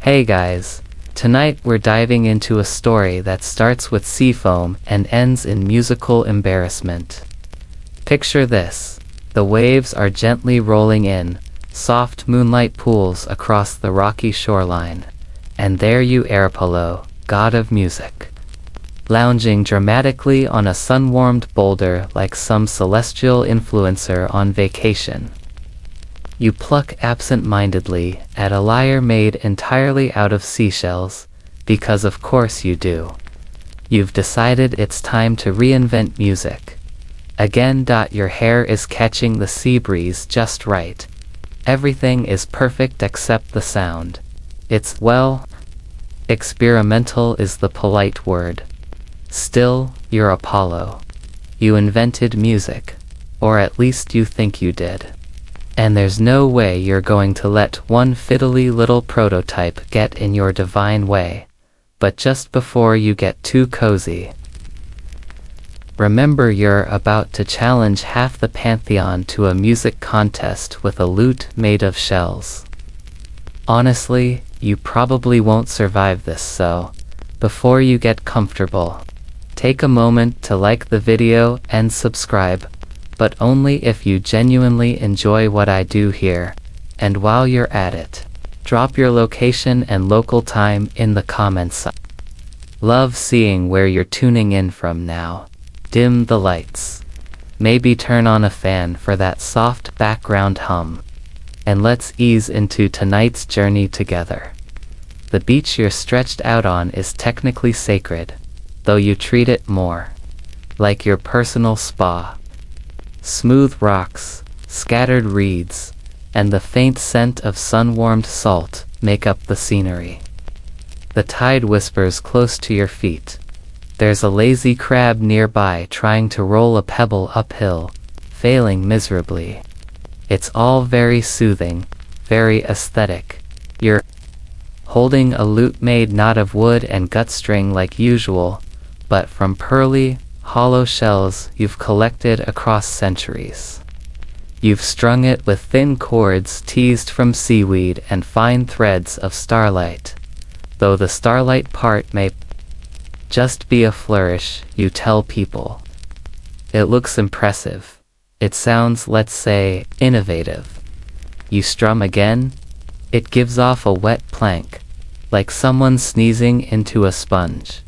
Hey guys, tonight we're diving into a story that starts with sea foam and ends in musical embarrassment. Picture this. The waves are gently rolling in, soft moonlight pools across the rocky shoreline, and there you Apollo, god of music, lounging dramatically on a sun-warmed boulder like some celestial influencer on vacation. You pluck absent-mindedly at a lyre made entirely out of seashells, because of course you do. You've decided it's time to reinvent music. Again. Your hair is catching the sea breeze just right. Everything is perfect except the sound. It's, well, experimental is the polite word. Still, you're Apollo. You invented music. Or at least you think you did. And there's no way you're going to let one fiddly little prototype get in your divine way. But just before you get too cozy, remember you're about to challenge half the pantheon to a music contest with a lute made of shells. Honestly, you probably won't survive this, so before you get comfortable, take a moment to like the video and subscribe. But only if you genuinely enjoy what I do here. And while you're at it, drop your location and local time in the comments. Love seeing where you're tuning in from now. Dim the lights. Maybe turn on a fan for that soft background hum. And let's ease into tonight's journey together. The beach you're stretched out on is technically sacred, though you treat it more like your personal spa. Smooth rocks, scattered reeds, and the faint scent of sun-warmed salt make up the scenery. The tide whispers close to your feet. There's a lazy crab nearby trying to roll a pebble uphill, failing miserably. It's all very soothing, very aesthetic. You're holding a lute made not of wood and gut string like usual, but from pearly, hollow shells you've collected across centuries. You've strung it with thin cords teased from seaweed and fine threads of starlight. Though the starlight part may just be a flourish, you tell people. It looks impressive. It sounds, let's say, innovative. You strum again. It gives off a wet plank, like someone sneezing into a sponge.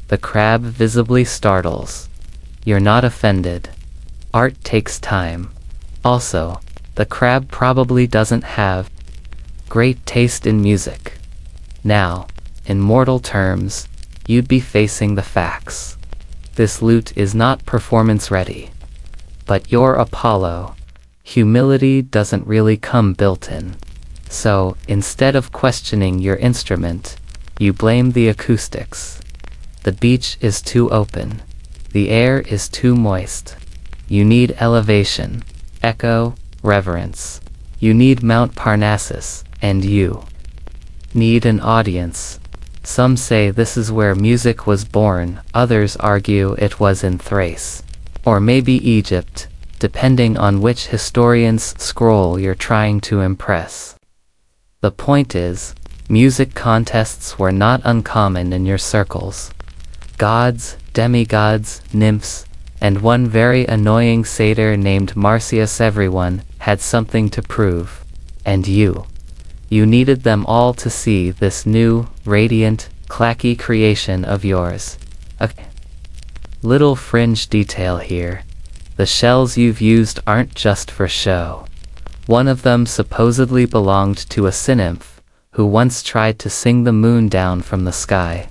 The crab visibly startles. You're not offended. Art takes time. Also, the crab probably doesn't have great taste in music. Now, in mortal terms, you'd be facing the facts. This lute is not performance ready. But you're Apollo. Humility doesn't really come built in. So, instead of questioning your instrument, you blame the acoustics. The beach is too open. The air is too moist. You need elevation, echo, reverence. You need Mount Parnassus, and you need an audience. Some say this is where music was born, others argue it was in Thrace. Or maybe Egypt, depending on which historian's scroll you're trying to impress. The point is, music contests were not uncommon in your circles. Gods, demigods, nymphs, and one very annoying satyr named Marsyas. Everyone had something to prove. And you needed them all to see this new, radiant, clacky creation of yours. A little fringe detail here. The shells you've used aren't just for show. One of them supposedly belonged to a sea nymph, who once tried to sing the moon down from the sky.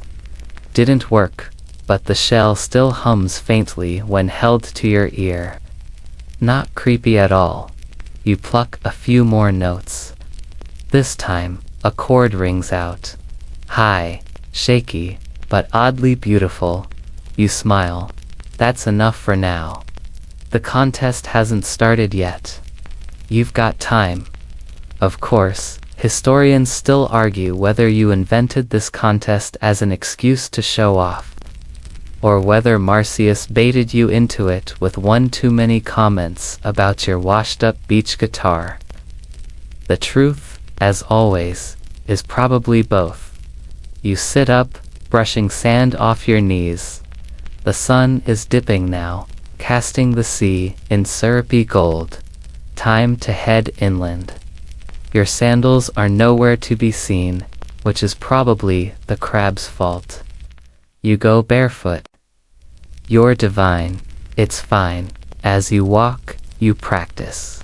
Didn't work, but the shell still hums faintly when held to your ear. Not creepy at all. You pluck a few more notes. This time, a chord rings out. High, shaky, but oddly beautiful. You smile. That's enough for now. The contest hasn't started yet. You've got time. Of course, historians still argue whether you invented this contest as an excuse to show off, or whether Marsyas baited you into it with one too many comments about your washed-up beach guitar. The truth, as always, is probably both. You sit up, brushing sand off your knees. The sun is dipping now, casting the sea in syrupy gold. Time to head inland. Your sandals are nowhere to be seen, which is probably the crab's fault. You go barefoot. You're divine, it's fine. As you walk, you practice.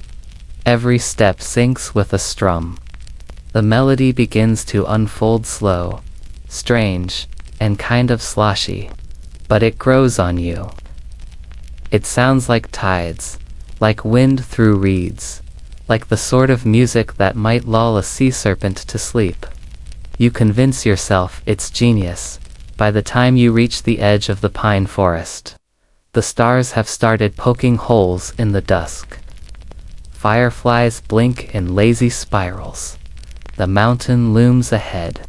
Every step syncs with a strum. The melody begins to unfold slow, strange, and kind of sloshy, but it grows on you. It sounds like tides, like wind through reeds, like the sort of music that might lull a sea serpent to sleep. You convince yourself it's genius. By the time you reach the edge of the pine forest, the stars have started poking holes in the dusk. Fireflies blink in lazy spirals. The mountain looms ahead.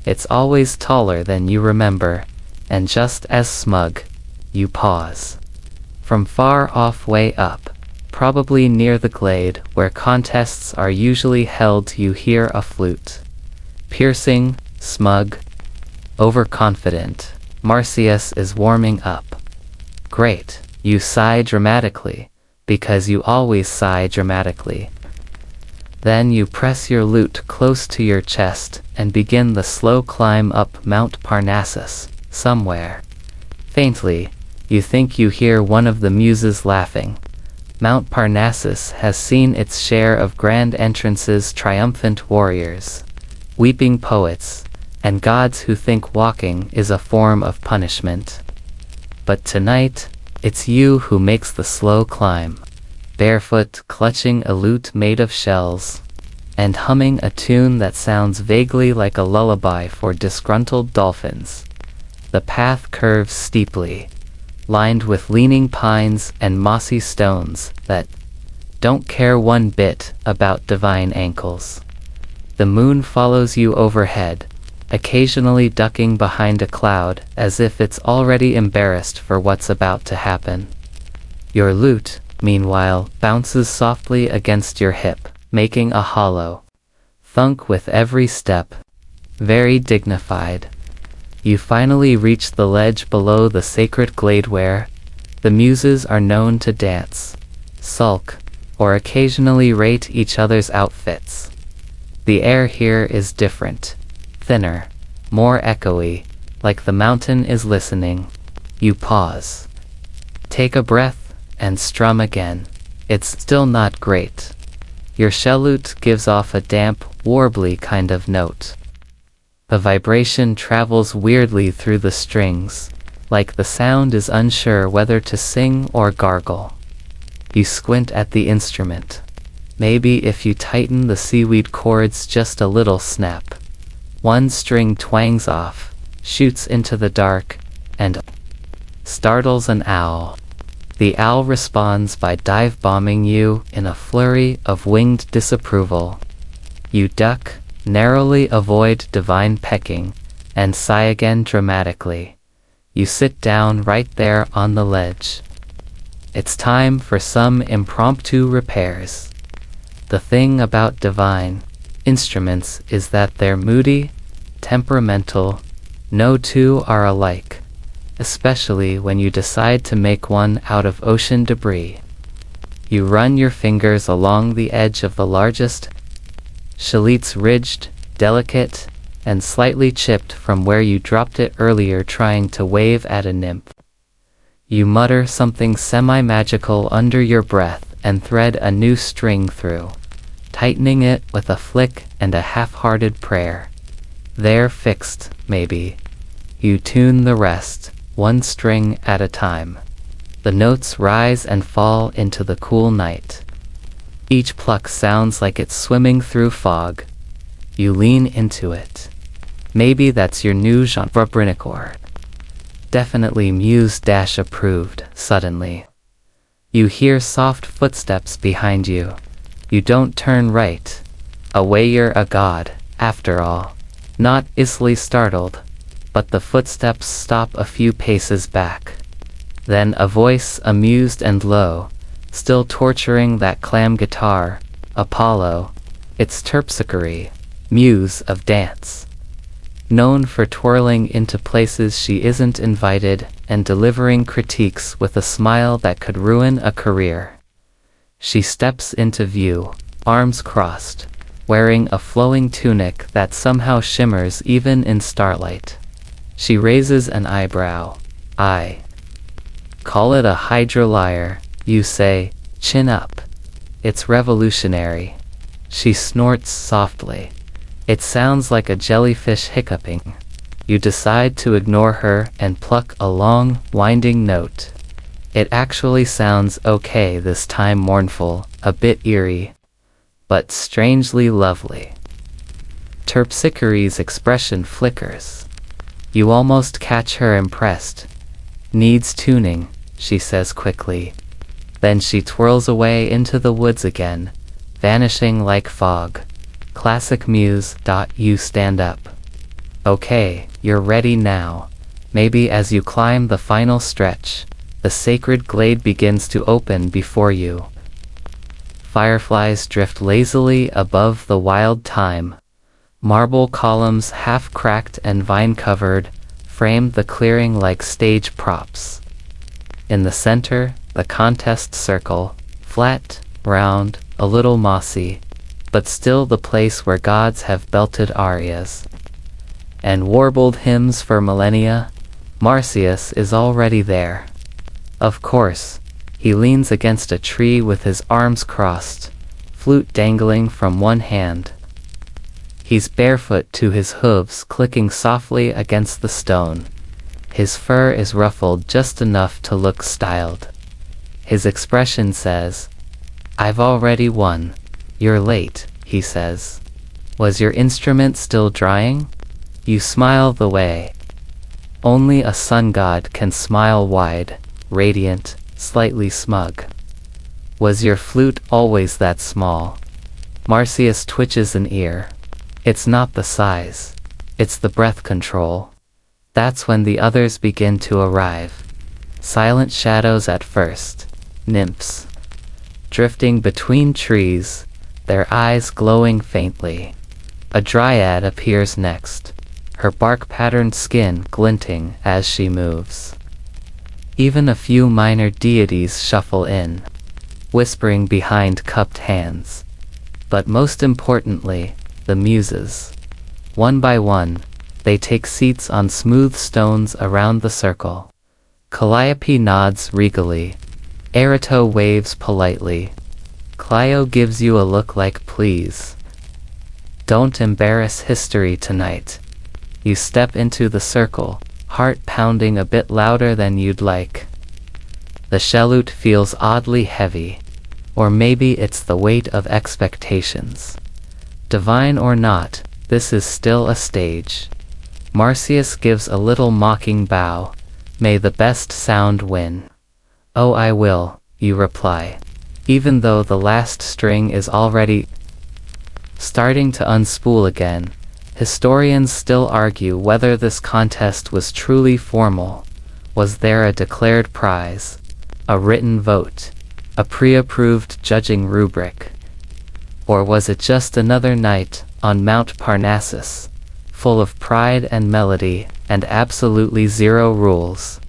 It's always taller than you remember, and just as smug, you pause. From far off way up, probably near the glade where contests are usually held, you hear a flute. Piercing, smug, overconfident. Marcius is warming up. Great, you sigh dramatically, because you always sigh dramatically. Then you press your lute close to your chest and begin the slow climb up Mount Parnassus, somewhere. Faintly, you think you hear one of the muses laughing. Mount Parnassus has seen its share of grand entrances, triumphant warriors, weeping poets, and gods who think walking is a form of punishment. But tonight, it's you who makes the slow climb, barefoot, clutching a lute made of shells, and humming a tune that sounds vaguely like a lullaby for disgruntled dolphins. The path curves steeply, lined with leaning pines and mossy stones that don't care one bit about divine ankles. The moon follows you overhead, occasionally ducking behind a cloud as if it's already embarrassed for what's about to happen. Your lute, meanwhile, bounces softly against your hip, making a hollow thunk with every step. Very dignified. You finally reach the ledge below the sacred glade where the muses are known to dance, sulk, or occasionally rate each other's outfits. The air here is different, thinner, more echoey, like the mountain is listening. You pause. Take a breath, and strum again. It's still not great. Your shell lute gives off a damp, warbly kind of note. The vibration travels weirdly through the strings, like the sound is unsure whether to sing or gargle. You squint at the instrument. Maybe if you tighten the seaweed chords just a little, snap. One string twangs off, shoots into the dark, and startles an owl. The owl responds by dive-bombing you in a flurry of winged disapproval. You duck, narrowly avoid divine pecking, and sigh again dramatically. You sit down right there on the ledge. It's time for some impromptu repairs. The thing about divine instruments is that they're moody, temperamental. No two are alike, especially when you decide to make one out of ocean debris. You run your fingers along the edge of the largest shallots, ridged, delicate, and slightly chipped from where you dropped it earlier trying to wave at a nymph. You mutter something semi-magical under your breath and thread a new string through, tightening it with a flick and a half-hearted prayer. They're fixed, maybe. You tune the rest, one string at a time. The notes rise and fall into the cool night. Each pluck sounds like it's swimming through fog. You lean into it. Maybe that's your new genre, Brinicore. Definitely Muse-approved, suddenly. You hear soft footsteps behind you. You don't turn right. Away, you're a god, after all. Not easily startled, but the footsteps stop a few paces back. Then a voice, amused and low, still torturing that clam guitar. Apollo. It's terpsichore. muse of dance. Known for twirling into places she isn't invited and delivering critiques with a smile that could ruin a career. She steps into view, arms crossed, wearing a flowing tunic that somehow shimmers even in starlight. She raises an eyebrow. I call it a hydrolyre. You say, chin up. It's revolutionary. She snorts softly. It sounds like a jellyfish hiccuping. You decide to ignore her and pluck a long, winding note. It actually sounds okay this time, mournful, a bit eerie, but strangely lovely. Terpsichore's expression flickers. You almost catch her impressed. Needs tuning, she says quickly. Then she twirls away into the woods again, vanishing like fog. Classic muse. You stand up. Okay, you're ready now. Maybe as you climb the final stretch, the sacred glade begins to open before you. Fireflies drift lazily above the wild thyme. Marble columns, half cracked and vine-covered, frame the clearing like stage props. In the center, the contest circle, flat, round, a little mossy, but still the place where gods have belted arias and warbled hymns for millennia. Marsyas is already there. Of course, he leans against a tree with his arms crossed, flute dangling from one hand. He's barefoot to his hooves clicking softly against the stone. His fur is ruffled just enough to look styled. His expression says, I've already won. You're late, he says. Was your instrument still drying? You smile the way. Only a sun god can smile wide, radiant, slightly smug. Was your flute always that small? Marsyas twitches an ear. It's not the size. It's the breath control. That's when the others begin to arrive. Silent shadows at first. Nymphs. Drifting between trees, their eyes glowing faintly. A dryad appears next, her bark-patterned skin glinting as she moves. Even a few minor deities shuffle in, whispering behind cupped hands. But most importantly, the muses. One by one, they take seats on smooth stones around the circle. Calliope nods regally. Erato waves politely. Clio gives you a look like please. Don't embarrass history tonight. You step into the circle, heart pounding a bit louder than you'd like. The shellute feels oddly heavy, or maybe it's the weight of expectations. Divine or not, this is still a stage. Marsyas gives a little mocking bow. May the best sound win. Oh, I will, you reply, even though the last string is already starting to unspool again. Historians still argue whether this contest was truly formal. Was there a declared prize, a written vote, a pre-approved judging rubric? Or was it just another night on Mount Parnassus, full of pride and melody and absolutely zero rules?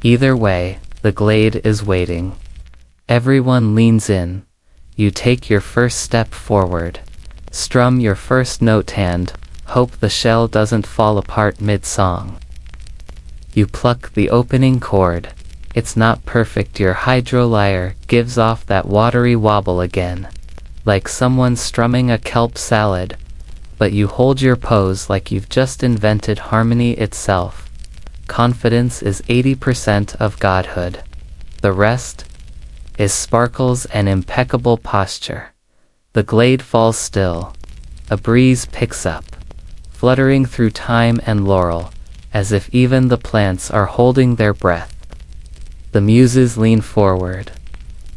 Either way, the glade is waiting. Everyone leans in. You take your first step forward. Strum your first note and hope the shell doesn't fall apart mid-song. You pluck the opening chord. It's not perfect. Your hydrolyre gives off that watery wobble again, like someone strumming a kelp salad, but you hold your pose like you've just invented harmony itself. Confidence is 80% of godhood. The rest is sparkles and impeccable posture. The glade falls still. A breeze picks up, fluttering through thyme and laurel, as if even the plants are holding their breath. The muses lean forward.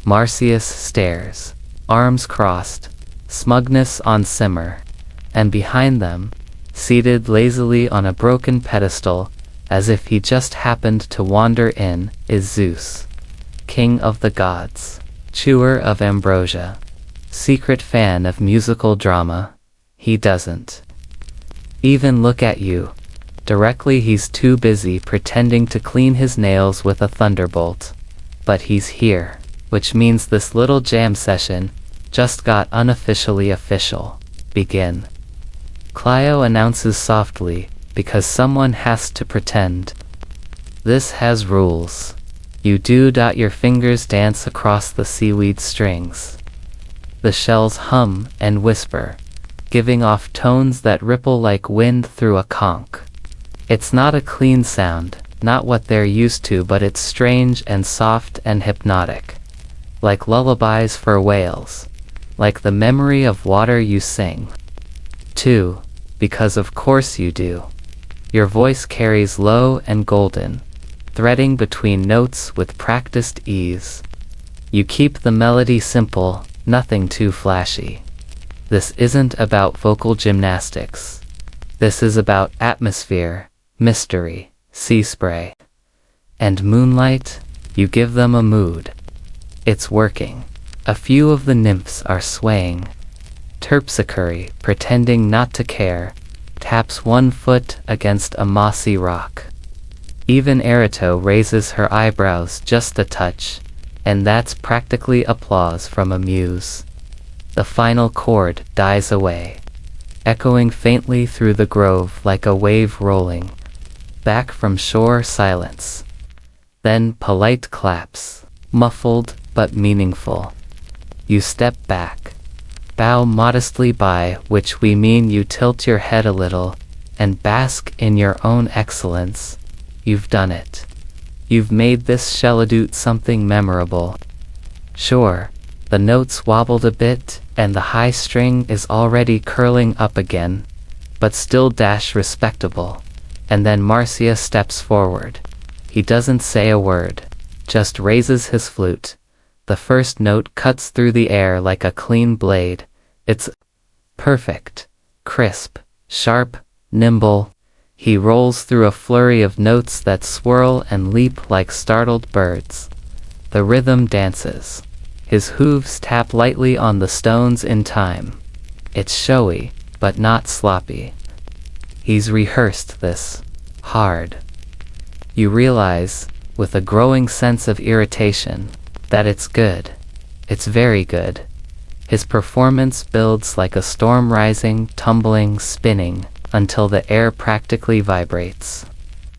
Marsyas stares, arms crossed, smugness on simmer, and behind them, seated lazily on a broken pedestal, as if he just happened to wander in, is Zeus, king of the gods, chewer of ambrosia, secret fan of musical drama. He doesn't even look at you directly. He's too busy pretending to clean his nails with a thunderbolt. But he's here, which means this little jam session just got unofficially official. Begin. Clio announces softly, because someone has to pretend. This has rules. You do. Your fingers dance across the seaweed strings. The shells hum and whisper, giving off tones that ripple like wind through a conch. It's not a clean sound, not what they're used to, but it's strange and soft and hypnotic. Like lullabies for whales. Like the memory of water you sing. 2. Because of course you do. Your voice carries low and golden, threading between notes with practiced ease. You keep the melody simple, nothing too flashy. This isn't about vocal gymnastics. This is about atmosphere, mystery, sea spray, and moonlight. You give them a mood. It's working. A few of the nymphs are swaying. Terpsichore, pretending not to care, taps one foot against a mossy rock. Even Erito raises her eyebrows just a touch, and that's practically applause from a muse. The final chord dies away, echoing faintly through the grove like a wave rolling back from shore. Silence. Then polite claps, muffled but meaningful. You step back, bow modestly, by which we mean you tilt your head a little and bask in your own excellence. You've done it. You've made this Shelladute something memorable. Sure, the notes wobbled a bit and the high string is already curling up again, but still respectable. And then Marcia steps forward. He doesn't say a word, just raises his flute. The first note cuts through the air like a clean blade. It's perfect, crisp, sharp, nimble. He rolls through a flurry of notes that swirl and leap like startled birds. The rhythm dances. His hooves tap lightly on the stones in time. It's showy, but not sloppy. He's rehearsed this hard. You realize, with a growing sense of irritation, that it's good. It's very good. His performance builds like a storm, rising, tumbling, spinning, until the air practically vibrates.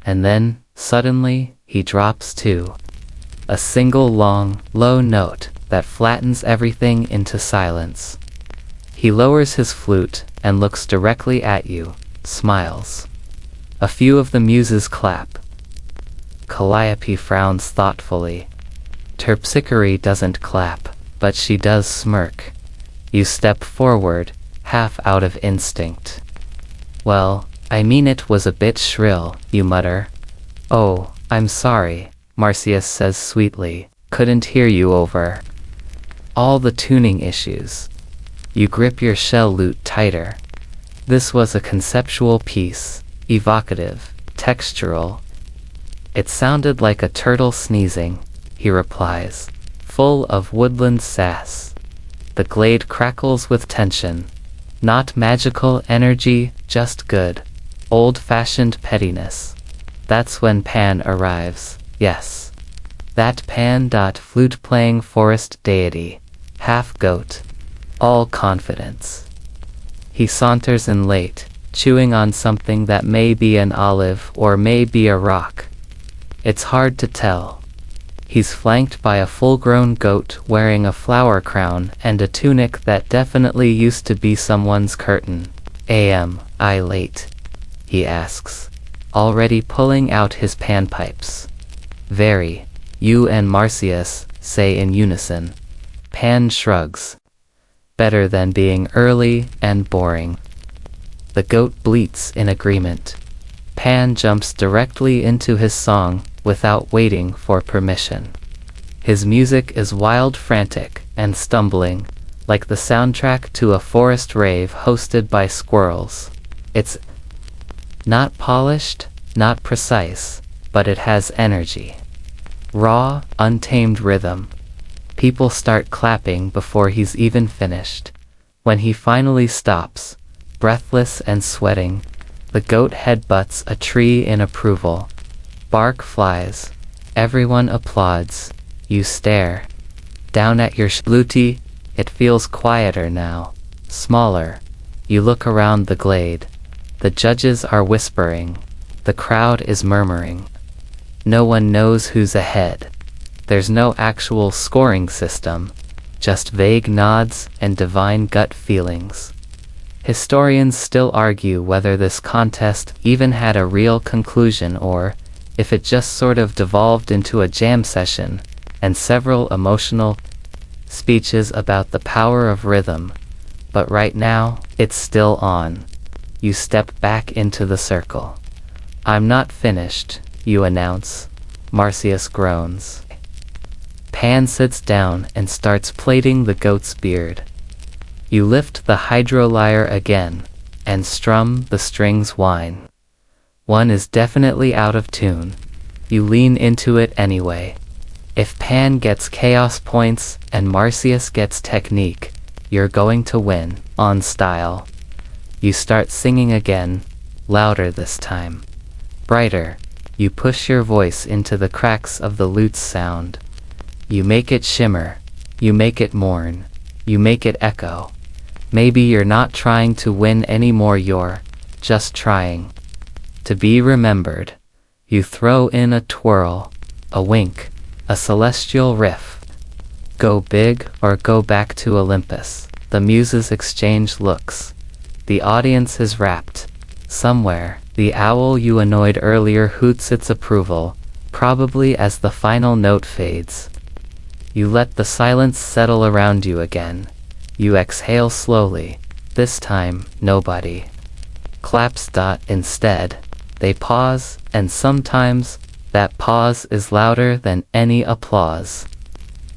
And then, suddenly, he drops to a single long, low note that flattens everything into silence. He lowers his flute and looks directly at you, smiles. A few of the muses clap. Calliope frowns thoughtfully. Terpsichore doesn't clap, but she does smirk. You step forward, half out of instinct. Well, I mean, it was a bit shrill, you mutter. Oh, I'm sorry, Marcius says sweetly. Couldn't hear you over all the tuning issues. You grip your shell lute tighter. This was a conceptual piece, evocative, textural. It sounded like a turtle sneezing, he replies, full of woodland sass. The glade crackles with tension. Not magical energy, just good, old-fashioned pettiness. That's when Pan arrives, yes. That Pan. Flute-playing forest deity, half-goat, all confidence. He saunters in late, chewing on something that may be an olive or may be a rock. It's hard to tell. He's flanked by a full-grown goat wearing a flower crown and a tunic that definitely used to be someone's curtain. Am I late? He asks, already pulling out his panpipes. Very, you and Marcius say in unison. Pan shrugs. Better than being early and boring. The goat bleats in agreement. Pan jumps directly into his song without waiting for permission. His music is wild, frantic, and stumbling, like the soundtrack to a forest rave hosted by squirrels. It's not polished, not precise, but it has energy. Raw, untamed rhythm. People start clapping before he's even finished. When he finally stops, breathless and sweating. The goat headbutts a tree in approval. Bark flies. Everyone applauds. You stare down at your Lute. It feels quieter now. Smaller. You look around the glade. The judges are whispering. The crowd is murmuring. No one knows who's ahead. There's no actual scoring system, just vague nods and divine gut feelings. Historians still argue whether this contest even had a real conclusion or if it just sort of devolved into a jam session and several emotional speeches about the power of rhythm. But right now, it's still on. You step back into the circle. I'm not finished, you announce. Marcius groans. Pan sits down and starts plaiting the goat's beard. You lift the hydrolyre again, and strum the strings whine. One is definitely out of tune. You lean into it anyway. If Pan gets chaos points and Marcius gets technique, you're going to win, on style. You start singing again, louder this time. Brighter. You push your voice into the cracks of the lute's sound. You make it shimmer. You make it mourn. You make it echo. Maybe you're not trying to win anymore, you're just trying to be remembered. You throw in a twirl, a wink, a celestial riff. Go big or go back to Olympus. The muses exchange looks. The audience is rapt. Somewhere, the owl you annoyed earlier hoots its approval, probably as the final note fades. You let the silence settle around you again. You exhale slowly. This time, nobody claps. Instead, they pause, and sometimes, that pause is louder than any applause.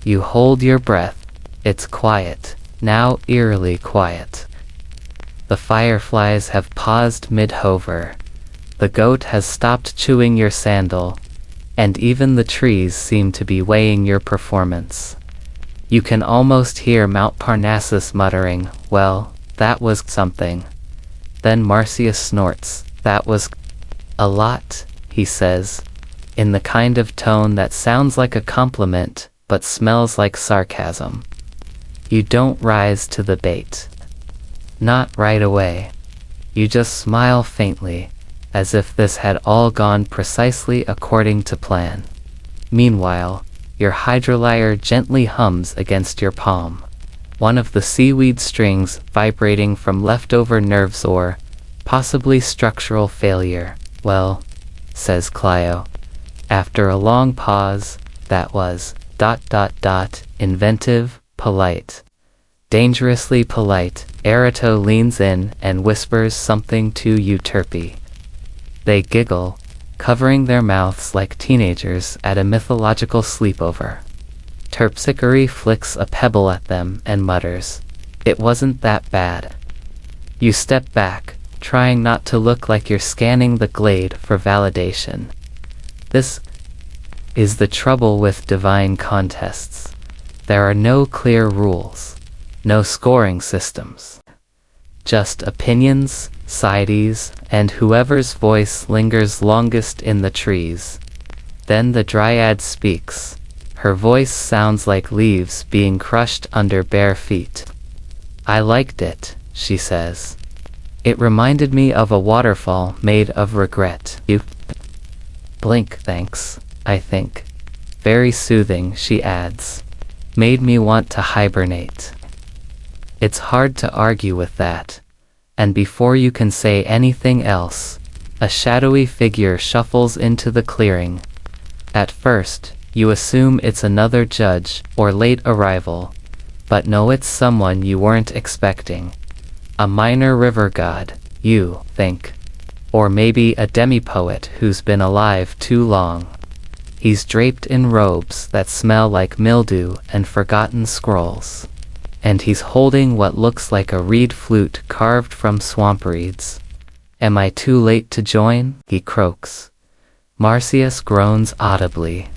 You hold your breath. It's quiet, now eerily quiet. The fireflies have paused mid-hover. The goat has stopped chewing your sandal, and even the trees seem to be weighing your performance. You can almost hear Mount Parnassus muttering, well, that was something. Then Marcius snorts, that was a lot, he says, in the kind of tone that sounds like a compliment, but smells like sarcasm. You don't rise to the bait. Not right away. You just smile faintly, as if this had all gone precisely according to plan. Meanwhile, your hydrolyre gently hums against your palm. One of the seaweed strings vibrating from leftover nerves or possibly structural failure. Well, says Clio. After a long pause, that was ... inventive, polite. Dangerously polite. Erato leans in and whispers something to Euterpe. They giggle, covering their mouths like teenagers at a mythological sleepover. Terpsichore flicks a pebble at them and mutters, "It wasn't that bad." You step back, trying not to look like you're scanning the glade for validation. This is the trouble with divine contests. There are no clear rules, no scoring systems. Just opinions, sides, and whoever's voice lingers longest in the trees. Then the dryad speaks. Her voice sounds like leaves being crushed under bare feet. "I liked it," she says. "It reminded me of a waterfall made of regret." You blink. "Thanks, I think." Very soothing, she adds. "Made me want to hibernate." It's hard to argue with that. And before you can say anything else, a shadowy figure shuffles into the clearing. At first, you assume it's another judge or late arrival, but no, it's someone you weren't expecting. A minor river god, you think. Or maybe a demi-poet who's been alive too long. He's draped in robes that smell like mildew and forgotten scrolls. And he's holding what looks like a reed flute carved from swamp reeds. "Am I too late to join?" he croaks. Marcius groans audibly.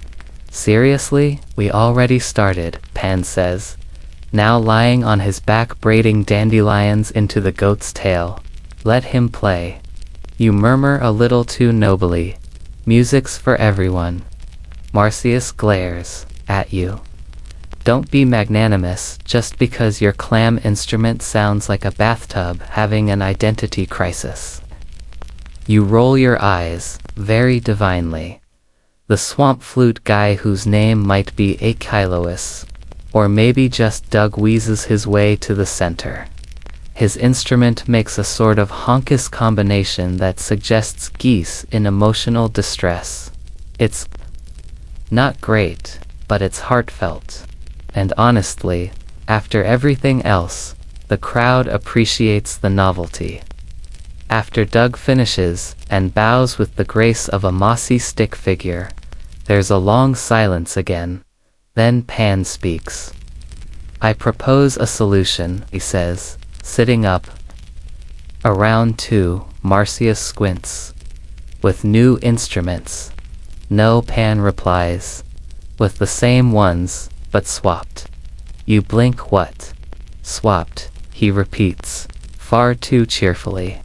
"Seriously? We already started," Pan says, now lying on his back braiding dandelions into the goat's tail. Let him play. You murmur a little too nobly. Music's for everyone. Marcius glares at you. Don't be magnanimous just because your clam instrument sounds like a bathtub having an identity crisis. You roll your eyes, very divinely. The swamp flute guy whose name might be Achillois, or maybe just Doug wheezes his way to the center. His instrument makes a sort of honkus combination that suggests geese in emotional distress. It's not great, but it's heartfelt. And honestly, after everything else, the crowd appreciates the novelty. After Doug finishes and bows with the grace of a mossy stick figure, there's a long silence again. Then Pan speaks. I propose a solution, he says, sitting up. Around 2, Marcius squints. With new instruments. No, Pan replies. With the same ones, but swapped. You blink. What? Swapped, he repeats, far too cheerfully.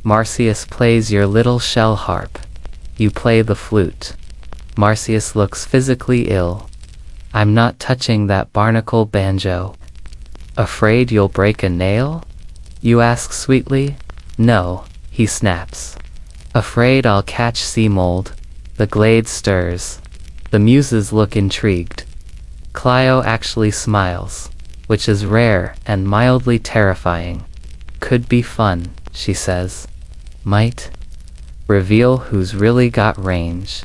Marcius plays your little shell harp. You play the flute. Marcius looks physically ill. I'm not touching that barnacle banjo. Afraid you'll break a nail? You ask sweetly. No, he snaps. Afraid I'll catch sea mold. The glade stirs. The muses look intrigued. Clio actually smiles, which is rare and mildly terrifying. Could be fun, she says. Might reveal who's really got range.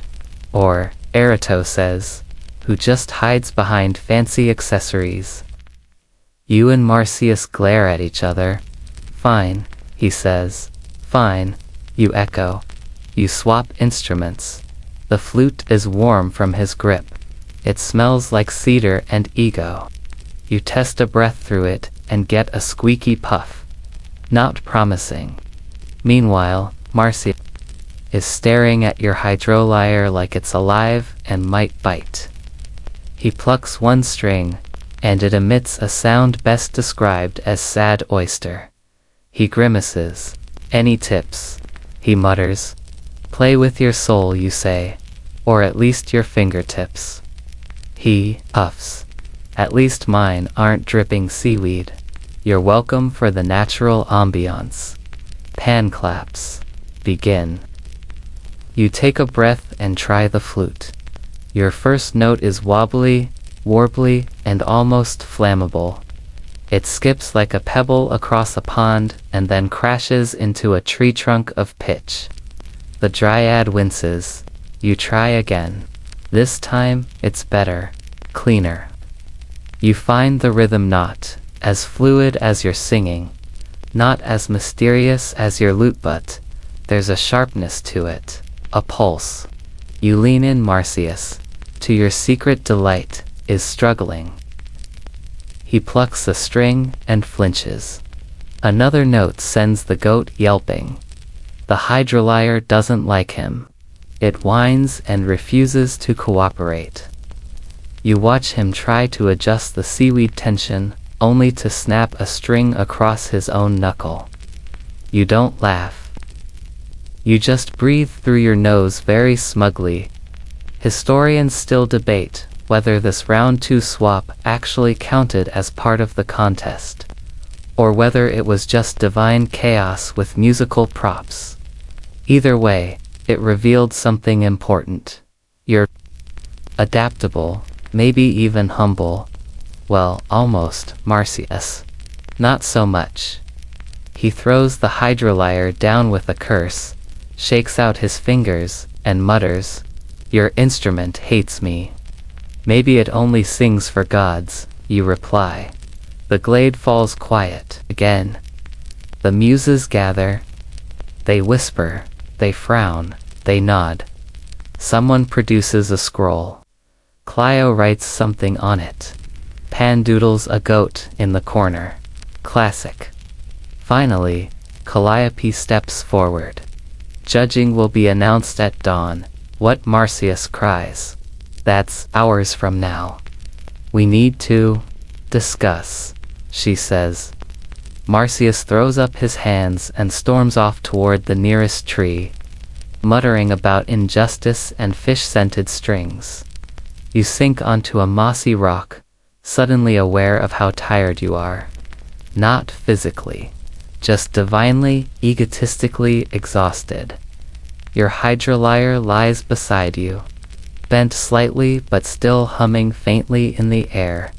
Or, Erato says, who just hides behind fancy accessories. You and Marcius glare at each other. Fine, he says. Fine, you echo. You swap instruments. The flute is warm from his grip. It smells like cedar and ego. You test a breath through it and get a squeaky puff. Not promising. Meanwhile, Marcius is staring at your hydrolyre like it's alive and might bite. He plucks one string, and it emits a sound best described as sad oyster. He grimaces. Any tips? He mutters. Play with your soul, you say, or at least your fingertips. He puffs. At least mine aren't dripping seaweed. You're welcome for the natural ambiance. Pan claps. Begin. You take a breath and try the flute. Your first note is wobbly, warbly, and almost flammable. It skips like a pebble across a pond and then crashes into a tree trunk of pitch. The dryad winces. You try again. This time, it's better, cleaner. You find the rhythm not as fluid as your singing, not as mysterious as your lute, but there's a sharpness to it, a pulse. You lean in. Marcius, to your secret delight, is struggling. He plucks a string and flinches. Another note sends the goat yelping. The hydrolyre doesn't like him. It whines and refuses to cooperate. You watch him try to adjust the seaweed tension, only to snap a string across his own knuckle. You don't laugh. You just breathe through your nose very smugly. Historians still debate whether this round 2 swap actually counted as part of the contest, or whether it was just divine chaos with musical props. Either way, it revealed something important. You're adaptable, maybe even humble. Well, almost, Marcius. Not so much. He throws the hydrolyre down with a curse, shakes out his fingers, and mutters, Your instrument hates me. Maybe it only sings for gods, you reply. The glade falls quiet again. The muses gather. They whisper, they frown, they nod. Someone produces a scroll. Clio writes something on it. Pan doodles a goat in the corner. Classic. Finally, Calliope steps forward. Judging will be announced at dawn. What? Marcius cries. That's hours from now. We need to discuss, she says. Marsyas throws up his hands and storms off toward the nearest tree, muttering about injustice and fish-scented strings. You sink onto a mossy rock, suddenly aware of how tired you are. Not physically, just divinely, egotistically exhausted. Your hydrolyre lies beside you, bent slightly but still humming faintly in the air,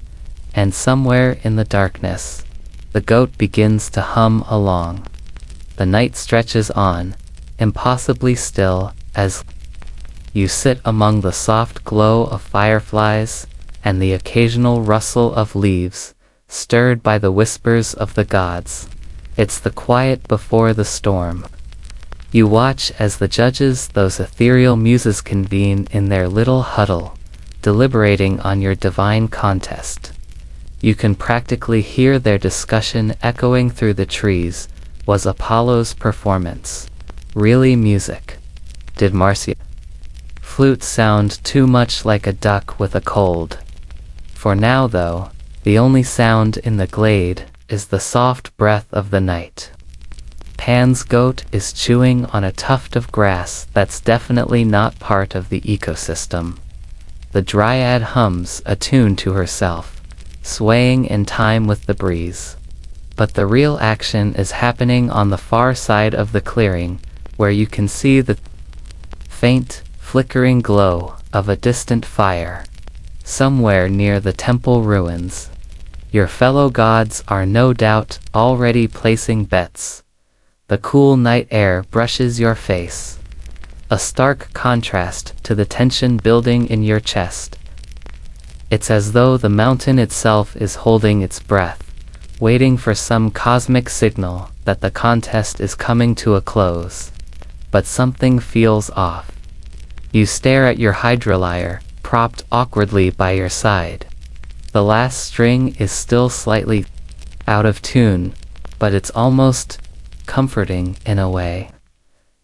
and somewhere in the darkness, the goat begins to hum along. The night stretches on, impossibly still, as you sit among the soft glow of fireflies and the occasional rustle of leaves, stirred by the whispers of the gods. It's the quiet before the storm. You watch as the judges, those ethereal muses, convene in their little huddle, deliberating on your divine contest. You can practically hear their discussion echoing through the trees. Was Apollo's performance really music? Did Marsyas' flute sound too much like a duck with a cold? For now, though, the only sound in the glade is the soft breath of the night. Pan's goat is chewing on a tuft of grass that's definitely not part of the ecosystem. The dryad hums a tune to herself, swaying in time with the breeze. But the real action is happening on the far side of the clearing, where you can see the faint, flickering glow of a distant fire, somewhere near the temple ruins. Your fellow gods are no doubt already placing bets. The cool night air brushes your face, a stark contrast to the tension building in your chest. It's as though the mountain itself is holding its breath, waiting for some cosmic signal that the contest is coming to a close. But something feels off. You stare at your hydrolyre, propped awkwardly by your side. The last string is still slightly out of tune, but it's almost comforting in a way.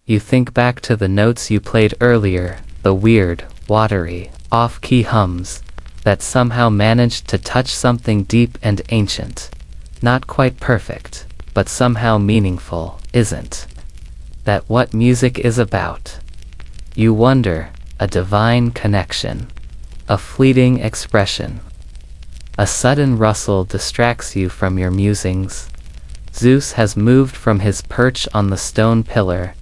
You think back to the notes you played earlier, the weird, watery, off-key hums that somehow managed to touch something deep and ancient. Not quite perfect, but somehow meaningful, isn't that what music is about? You wonder, a divine connection, a fleeting expression. A sudden rustle distracts you from your musings. Zeus has moved from his perch on the stone pillar.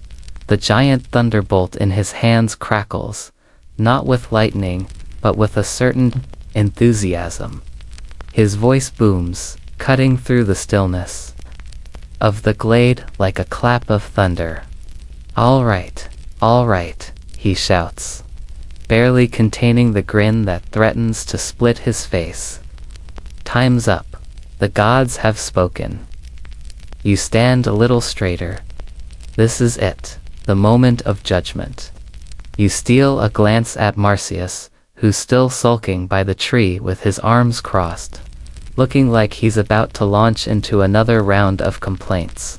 The giant thunderbolt in his hands crackles, not with lightning, but with a certain enthusiasm. His voice booms, cutting through the stillness of the glade like a clap of thunder. All right, he shouts, barely containing the grin that threatens to split his face. Time's up. The gods have spoken. You stand a little straighter. This is it, the moment of judgment. You steal a glance at Marsyas, who's still sulking by the tree with his arms crossed, looking like he's about to launch into another round of complaints.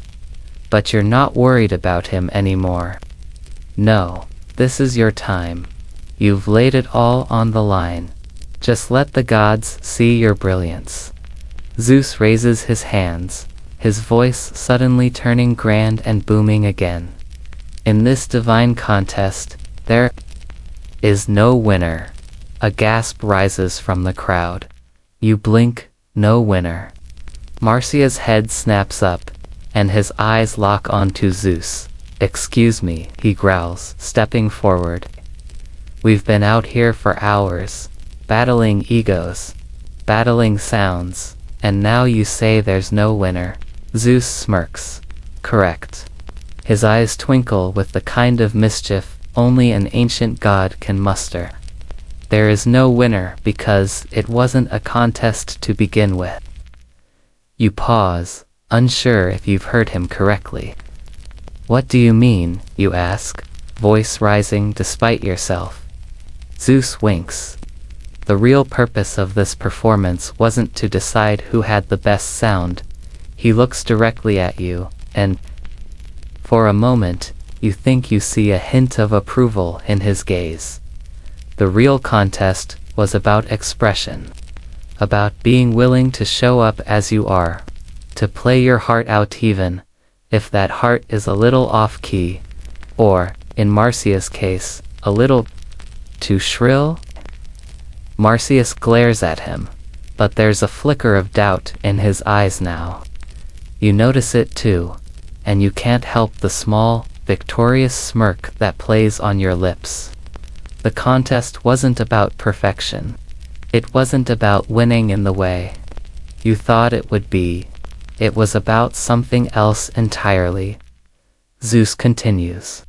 But you're not worried about him anymore. No, this is your time. You've laid it all on the line. Just let the gods see your brilliance. Zeus raises his hands, his voice suddenly turning grand and booming again. In this divine contest, there is no winner. A gasp rises from the crowd. You blink, no winner. Marsyas' head snaps up, and his eyes lock onto Zeus. Excuse me, he growls, stepping forward. We've been out here for hours, battling egos, battling sounds, and now you say there's no winner. Zeus smirks. Correct. His eyes twinkle with the kind of mischief only an ancient god can muster. There is no winner because it wasn't a contest to begin with. You pause, unsure if you've heard him correctly. What do you mean, you ask, voice rising despite yourself. Zeus winks. The real purpose of this performance wasn't to decide who had the best sound. He looks directly at you, and for a moment, you think you see a hint of approval in his gaze. The real contest was about expression, about being willing to show up as you are, to play your heart out even if that heart is a little off-key, or, in Marcia's case, a little too shrill? Marcius glares at him, but there's a flicker of doubt in his eyes now. You notice it too, and you can't help the small, victorious smirk that plays on your lips. The contest wasn't about perfection. It wasn't about winning in the way you thought it would be. It was about something else entirely. Zeus continues.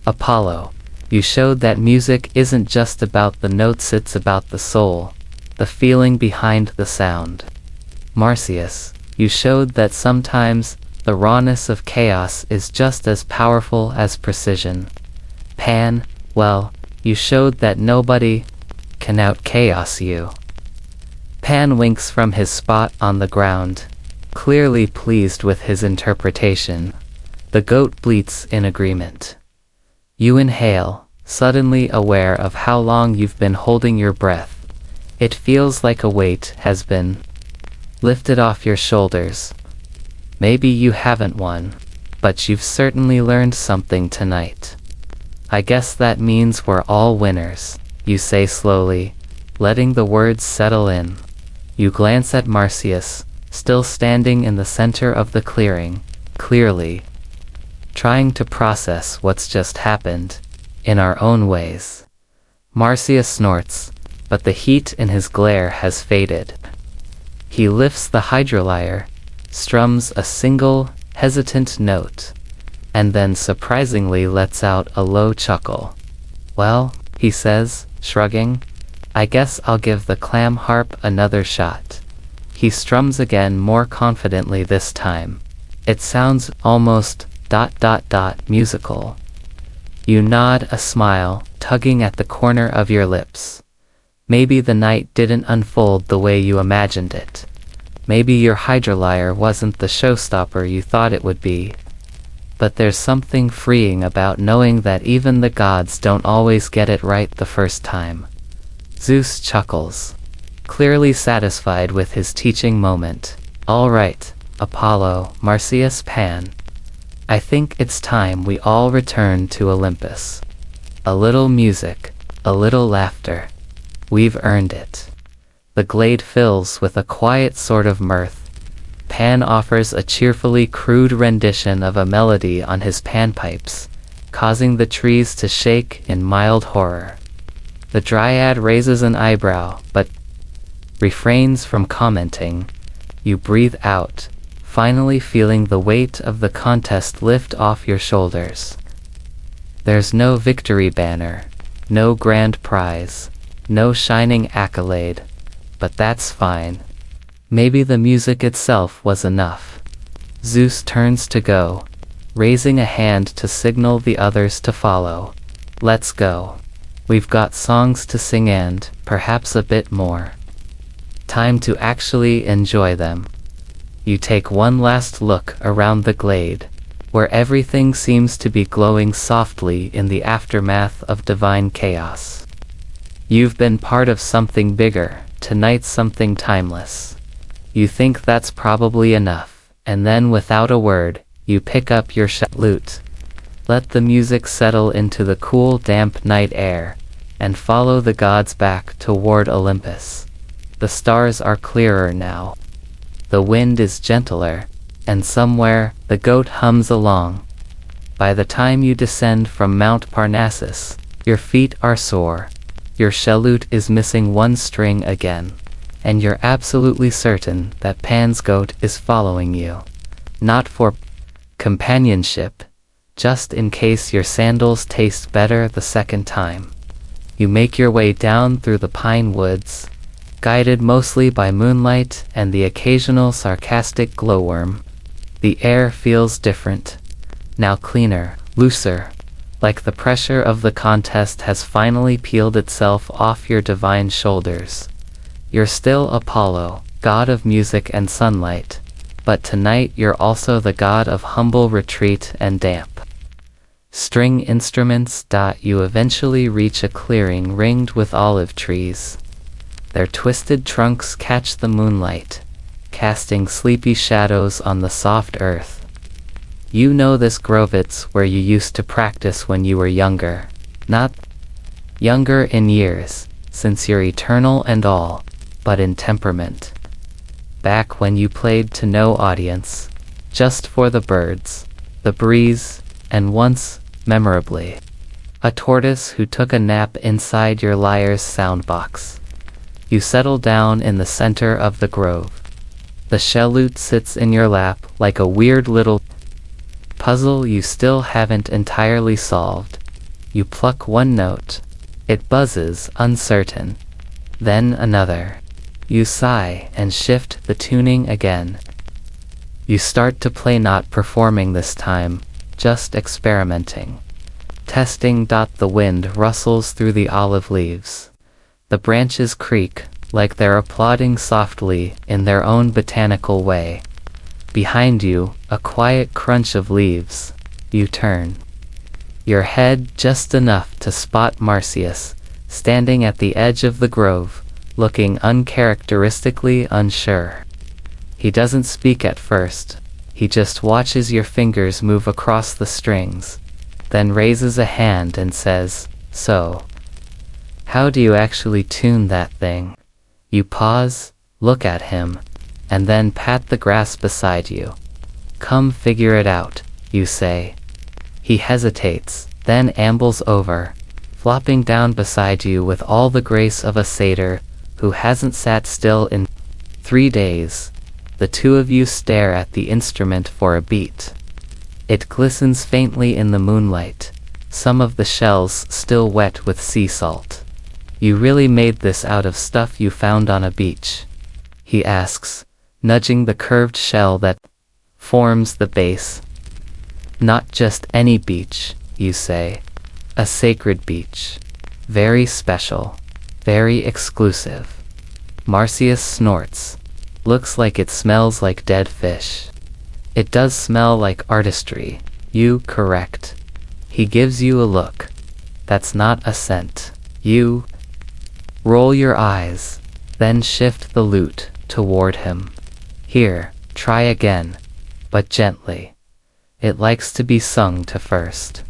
Apollo, you showed that music isn't just about the notes, it's about the soul, the feeling behind the sound. Marcius, you showed that sometimes the rawness of chaos is just as powerful as precision. Pan, well, you showed that nobody can out-chaos you. Pan winks from his spot on the ground, clearly pleased with his interpretation. The goat bleats in agreement. You inhale, suddenly aware of how long you've been holding your breath. It feels like a weight has been lifted off your shoulders. Maybe you haven't won, but you've certainly learned something tonight. I guess that means we're all winners, you say slowly, letting the words settle in. You glance at Marcius, still standing in the center of the clearing, clearly trying to process what's just happened, in our own ways. Marcius snorts, but the heat in his glare has faded. He lifts the hydrolyre, strums a single, hesitant note, and then surprisingly lets out a low chuckle. Well, he says, shrugging, I guess I'll give the clam harp another shot. He strums again more confidently this time. It sounds almost ... musical. You nod, a smile tugging at the corner of your lips. Maybe the night didn't unfold the way you imagined it. Maybe your hydrolyre wasn't the showstopper you thought it would be. But there's something freeing about knowing that even the gods don't always get it right the first time. Zeus chuckles, clearly satisfied with his teaching moment. All right, Apollo, Marcius, Pan. I think it's time we all return to Olympus. A little music, a little laughter. We've earned it. The glade fills with a quiet sort of mirth. Pan offers a cheerfully crude rendition of a melody on his panpipes, causing the trees to shake in mild horror. The dryad raises an eyebrow, but refrains from commenting. You breathe out, finally feeling the weight of the contest lift off your shoulders. There's no victory banner, no grand prize, no shining accolade, but that's fine. Maybe the music itself was enough. Zeus turns to go, raising a hand to signal the others to follow. Let's go. We've got songs to sing and, perhaps a bit more. Time to actually enjoy them. You take one last look around the glade, where everything seems to be glowing softly in the aftermath of divine chaos. You've been part of something bigger, tonight something timeless. You think that's probably enough, and then without a word, you pick up your lute. Let the music settle into the cool, damp night air, and follow the gods back toward Olympus. The stars are clearer now. The wind is gentler, and somewhere, the goat hums along. By the time you descend from Mount Parnassus, your feet are sore, your lute is missing one string again, and you're absolutely certain that Pan's goat is following you. Not for companionship, just in case your sandals taste better the second time. You make your way down through the pine woods, guided mostly by moonlight and the occasional sarcastic glowworm. The air feels different, now cleaner, looser, like the pressure of the contest has finally peeled itself off your divine shoulders. You're still Apollo, god of music and sunlight, but tonight you're also the god of humble retreat and damp string instruments. You eventually reach a clearing ringed with olive trees. Their twisted trunks catch the moonlight, casting sleepy shadows on the soft earth. You know this grove, it's where you used to practice when you were younger. Not younger in years, since you're eternal and all, but in temperament. Back when you played to no audience, just for the birds, the breeze, and once, memorably, a tortoise who took a nap inside your lyre's soundbox. You settle down in the center of the grove. The shell lute sits in your lap like a weird little puzzle you still haven't entirely solved. You pluck one note. It buzzes, uncertain. Then another. You sigh and shift the tuning again. You start to play, not performing this time, just experimenting. Testing. The wind rustles through the olive leaves. The branches creak, like they're applauding softly in their own botanical way. Behind you, a quiet crunch of leaves. You turn your head just enough to spot Marcius, standing at the edge of the grove, looking uncharacteristically unsure. He doesn't speak at first. He just watches your fingers move across the strings, then raises a hand and says, "So, how do you actually tune that thing?" You pause, look at him, and then pat the grass beside you. "Come figure it out," you say. He hesitates, then ambles over, flopping down beside you with all the grace of a satyr who hasn't sat still in 3 days. The two of you stare at the instrument for a beat. It glistens faintly in the moonlight, some of the shells still wet with sea salt. "You really made this out of stuff you found on a beach?" he asks, nudging the curved shell that forms the base. "Not just any beach," you say. "A sacred beach. Very special. Very exclusive." Marcius snorts. "Looks like it smells like dead fish." "It does smell like artistry, you correct." He gives you a look. "That's not a scent." You roll your eyes, then shift the lute toward him. "Here, try again, but gently. It likes to be sung to first."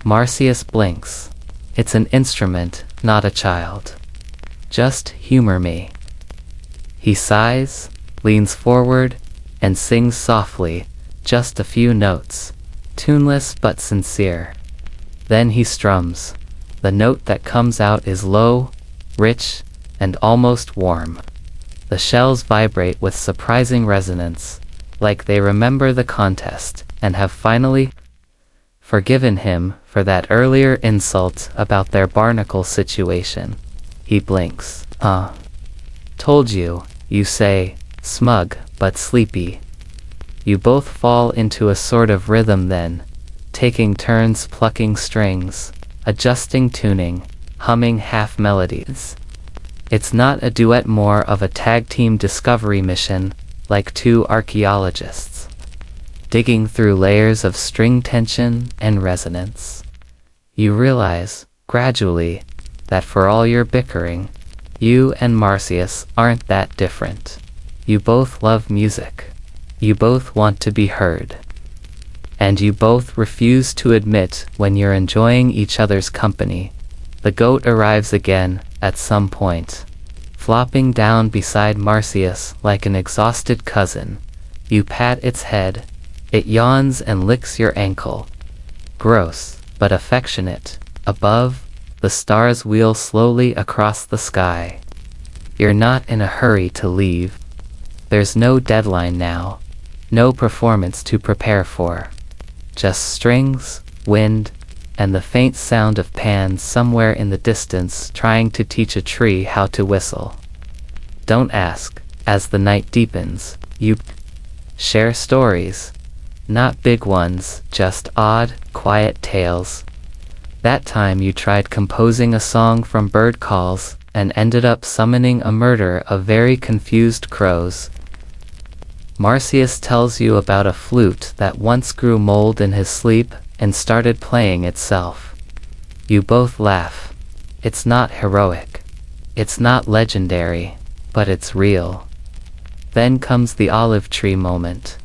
Marcius blinks. "It's an instrument, not a child. Just humor me." He sighs, leans forward, and sings softly, just a few notes, tuneless but sincere. Then he strums. The note that comes out is low, rich, and almost warm. The shells vibrate with surprising resonance, like they remember the contest and have finally forgiven him for that earlier insult about their barnacle situation. He blinks. Told you," you say, smug but sleepy. You both fall into a sort of rhythm then, taking turns plucking strings, adjusting tuning, humming half melodies. It's not a duet, more of a tag team discovery mission, like two archaeologists, digging through layers of string tension and resonance. You realize, gradually, that for all your bickering, you and Marcius aren't that different. You both love music. You both want to be heard. And you both refuse to admit when you're enjoying each other's company. The goat arrives again, at some point, flopping down beside Marcius like an exhausted cousin. You pat its head. It yawns and licks your ankle. Gross, but affectionate. Above, the stars wheel slowly across the sky. You're not in a hurry to leave. There's no deadline now. No performance to prepare for. Just strings, wind, and the faint sound of Pan somewhere in the distance trying to teach a tree how to whistle. Don't ask. As the night deepens, you share stories. Not big ones, just odd, quiet tales. That time you tried composing a song from bird calls and ended up summoning a murder of very confused crows. Marcius tells you about a flute that once grew mold in his sleep and started playing itself. You both laugh. It's not heroic. It's not legendary, but it's real. Then comes the olive tree moment.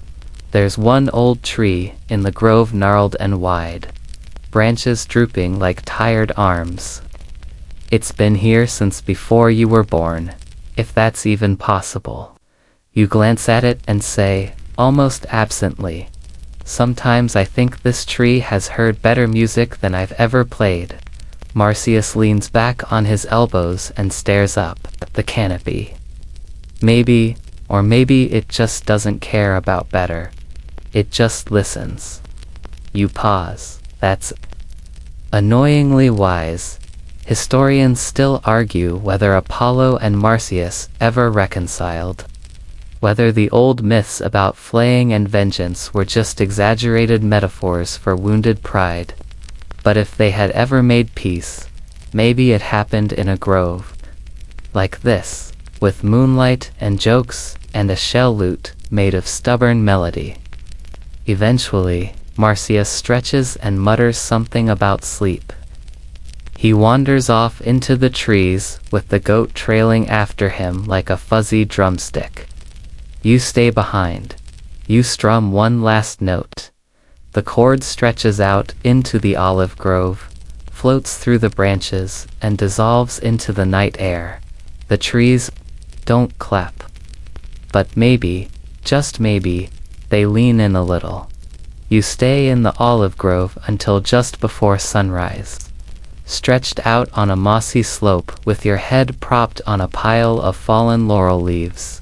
There's one old tree in the grove, gnarled and wide, branches drooping like tired arms. It's been here since before you were born, if that's even possible. You glance at it and say, almost absently, sometimes I think this tree has heard better music than I've ever played. Marcius leans back on his elbows and stares up at the canopy. Maybe, or maybe it just doesn't care about better. It just listens. You pause. That's annoyingly wise. Historians still argue whether Apollo and Marcius ever reconciled, whether the old myths about flaying and vengeance were just exaggerated metaphors for wounded pride. But if they had ever made peace, maybe it happened in a grove like this, with moonlight and jokes and a shell lute made of stubborn melody. Eventually, Marcius stretches and mutters something about sleep. He wanders off into the trees, with the goat trailing after him like a fuzzy drumstick. You stay behind. You strum one last note. The chord stretches out into the olive grove, floats through the branches, and dissolves into the night air. The trees don't clap. But maybe, just maybe, they lean in a little. You stay in the olive grove until just before sunrise, stretched out on a mossy slope with your head propped on a pile of fallen laurel leaves.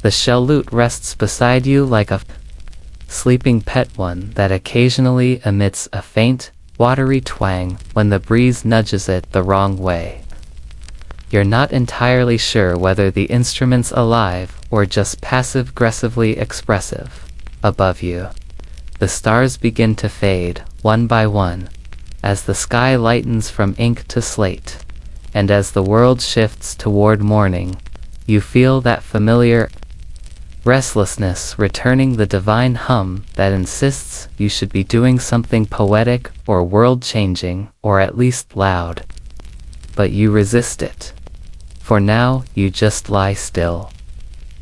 The shell lute rests beside you like a sleeping pet, one that occasionally emits a faint, watery twang when the breeze nudges it the wrong way. You're not entirely sure whether the instrument's alive or just passive-aggressively expressive. Above you, the stars begin to fade, one by one, as the sky lightens from ink to slate, and as the world shifts toward morning, you feel that familiar restlessness returning, the divine hum that insists you should be doing something poetic or world-changing, or at least loud. But you resist it. For now, you just lie still.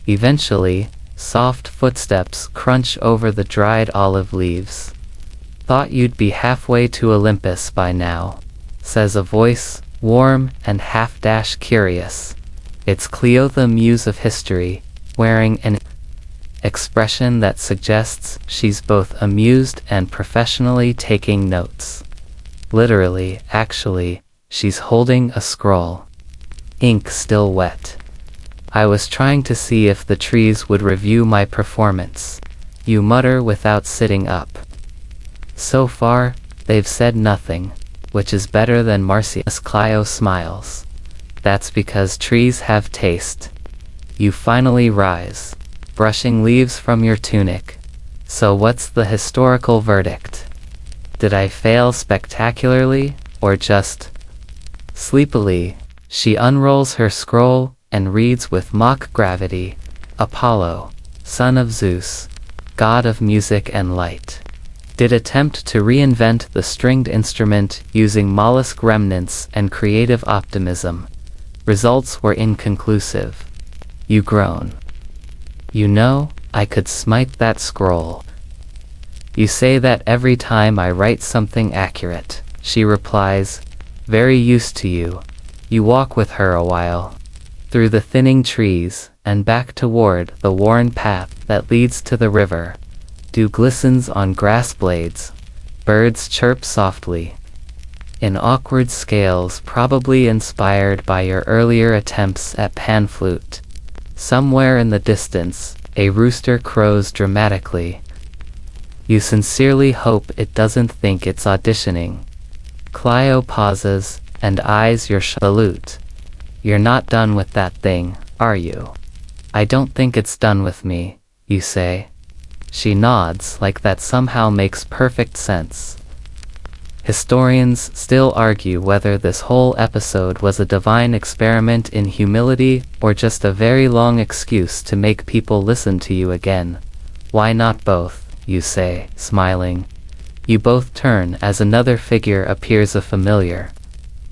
Eventually, soft footsteps crunch over the dried olive leaves. Thought you'd be halfway to Olympus by now, says a voice, warm and half-curious. It's Cleo, the muse of history, wearing an expression that suggests she's both amused and professionally taking notes. Literally, actually, she's holding a scroll. Ink still wet. I was trying to see if the trees would review my performance. You mutter without sitting up. So far, they've said nothing, which is better than Marcius. Clio smiles. That's because trees have taste. You finally rise, brushing leaves from your tunic. So what's the historical verdict? Did I fail spectacularly, or just sleepily? She unrolls her scroll and reads with mock gravity, Apollo, son of Zeus, god of music and light, did attempt to reinvent the stringed instrument using mollusk remnants and creative optimism. Results were inconclusive. You groan. You know, I could smite that scroll. You say that every time I write something accurate, she replies, very used to you. You walk with her a while, through the thinning trees, and back toward the worn path that leads to the river. Dew glistens on grass blades. Birds chirp softly, in awkward scales probably inspired by your earlier attempts at pan flute. Somewhere in the distance, a rooster crows dramatically. You sincerely hope it doesn't think it's auditioning. Clio pauses and eyes your lute. You're not done with that thing, are you? I don't think it's done with me, you say. She nods like that somehow makes perfect sense. Historians still argue whether this whole episode was a divine experiment in humility or just a very long excuse to make people listen to you again. Why not both, you say, smiling. You both turn as another figure appears, a familiar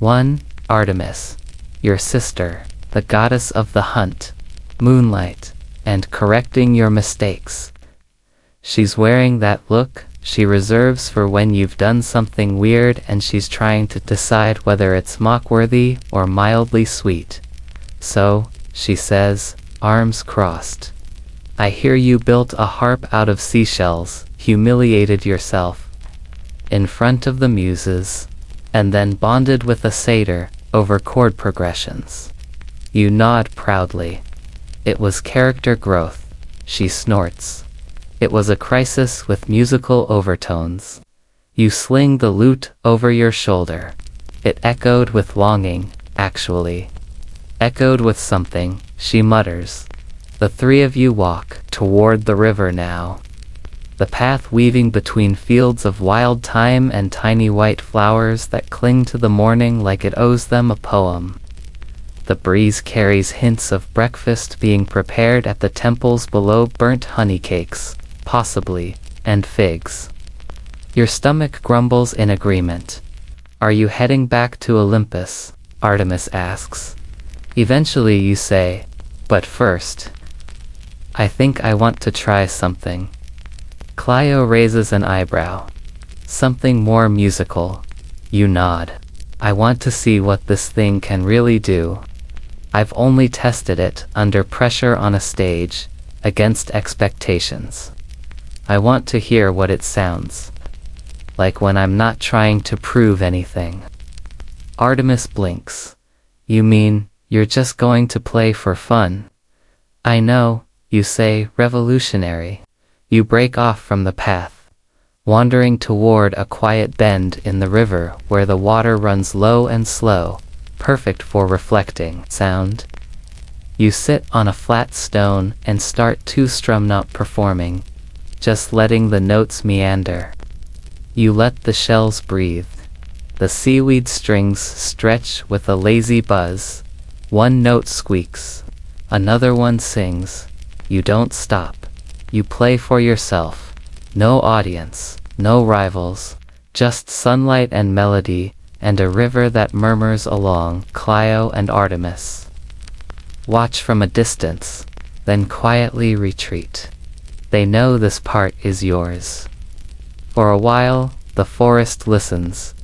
one, Artemis, your sister, the goddess of the hunt, moonlight, and correcting your mistakes. She's wearing that look she reserves for when you've done something weird and she's trying to decide whether it's mock-worthy or mildly sweet. So, she says, arms crossed. I hear you built a harp out of seashells, humiliated yourself in front of the muses, and then bonded with a satyr over chord progressions. You nod proudly. It was character growth, she snorts. It was a crisis with musical overtones. You sling the lute over your shoulder. It echoed with longing, actually. Echoed with something, she mutters. The three of you walk toward the river now. The path weaving between fields of wild thyme and tiny white flowers that cling to the morning like it owes them a poem. The breeze carries hints of breakfast being prepared at the temples below, burnt honey cakes, possibly, and figs. Your stomach grumbles in agreement. Are you heading back to Olympus? Artemis asks. Eventually you say, but first, I think I want to try something. Clio raises an eyebrow. Something more musical. You nod. I want to see what this thing can really do. I've only tested it under pressure on a stage, against expectations. I want to hear what it sounds like when I'm not trying to prove anything. Artemis blinks. You mean, you're just going to play for fun? I know, you say, revolutionary. You break off from the path, wandering toward a quiet bend in the river where the water runs low and slow, perfect for reflecting sound. You sit on a flat stone and start to strum, not performing, just letting the notes meander. You let the shells breathe. The seaweed strings stretch with a lazy buzz. One note squeaks. Another one sings. You don't stop. You play for yourself. No audience, no rivals, just sunlight and melody, and a river that murmurs along. Clio and Artemis watch from a distance, then quietly retreat. They know this part is yours. For a while, the forest listens.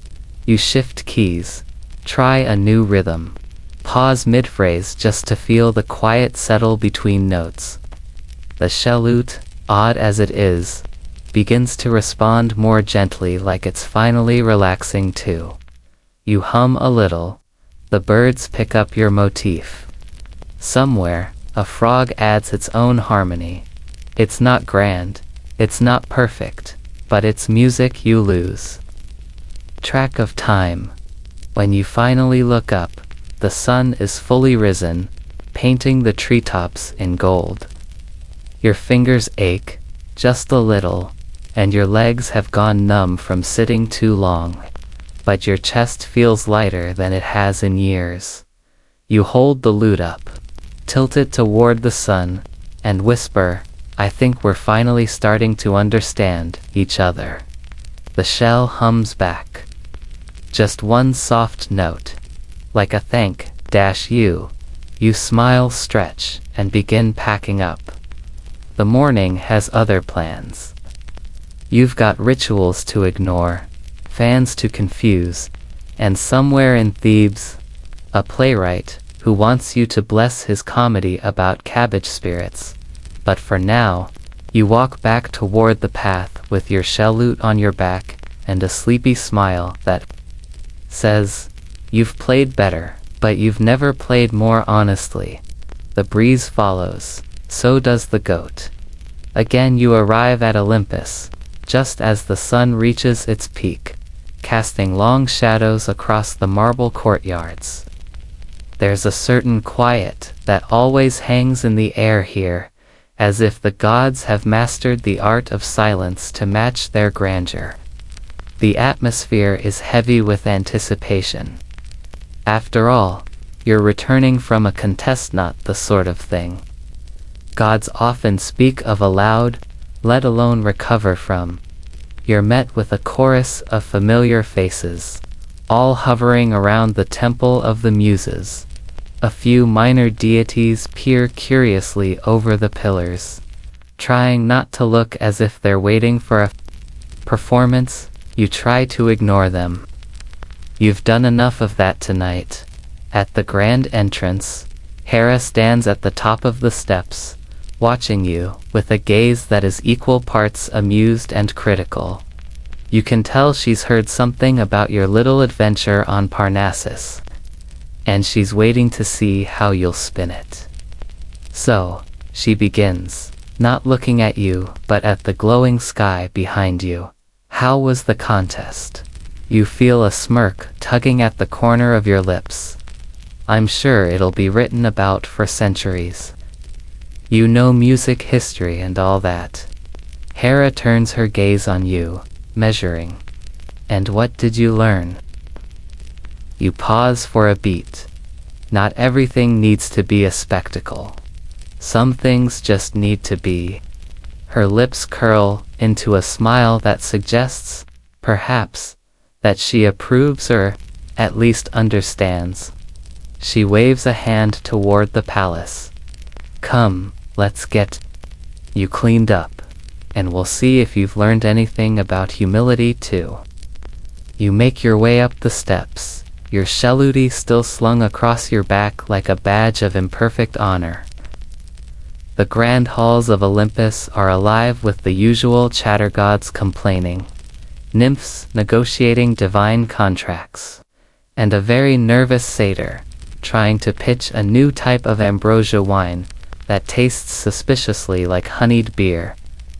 You shift keys, try a new rhythm, pause mid-phrase just to feel the quiet settle between notes. The shellute, odd as it is, begins to respond more gently, like it's finally relaxing too. You hum a little. The birds pick up your motif. Somewhere, a frog adds its own harmony. It's not grand, it's not perfect, but it's music you lose track of time. When you finally look up, the sun is fully risen, painting the treetops in gold. Your fingers ache, just a little, and your legs have gone numb from sitting too long, but your chest feels lighter than it has in years. You hold the lute up, tilt it toward the sun, and whisper, I think we're finally starting to understand each other. The shell hums back. Just one soft note. Like a thank you. You smile, stretch, and begin packing up. The morning has other plans. You've got rituals to ignore, fans to confuse, and somewhere in Thebes, a playwright who wants you to bless his comedy about cabbage spirits. But for now, you walk back toward the path with your shell lute on your back and a sleepy smile that says, you've played better, but you've never played more honestly. The breeze follows, so does the goat. Again you arrive at Olympus, just as the sun reaches its peak, casting long shadows across the marble courtyards. There's a certain quiet that always hangs in the air here, as if the gods have mastered the art of silence to match their grandeur. The atmosphere is heavy with anticipation. After all, you're returning from a contest, not the sort of thing gods often speak of aloud, let alone recover from. You're met with a chorus of familiar faces, all hovering around the temple of the muses. A few minor deities peer curiously over the pillars, trying not to look as if they're waiting for a performance. You try to ignore them. You've done enough of that tonight. At the grand entrance, Hera stands at the top of the steps, watching you, with a gaze that is equal parts amused and critical. You can tell she's heard something about your little adventure on Parnassus, and she's waiting to see how you'll spin it. So, she begins, not looking at you, but at the glowing sky behind you. How was the contest? You feel a smirk tugging at the corner of your lips. I'm sure it'll be written about for centuries. You know music history and all that. Hera turns her gaze on you, measuring. And what did you learn? You pause for a beat. Not everything needs to be a spectacle. Some things just need to be. Her lips curl into a smile that suggests, perhaps, that she approves or, at least understands. She waves a hand toward the palace. Come, let's get you cleaned up, and we'll see if you've learned anything about humility too. You make your way up the steps, your shelludi still slung across your back like a badge of imperfect honor. The grand halls of Olympus are alive with the usual chattergods complaining, nymphs negotiating divine contracts, and a very nervous satyr trying to pitch a new type of ambrosia wine that tastes suspiciously like honeyed beer.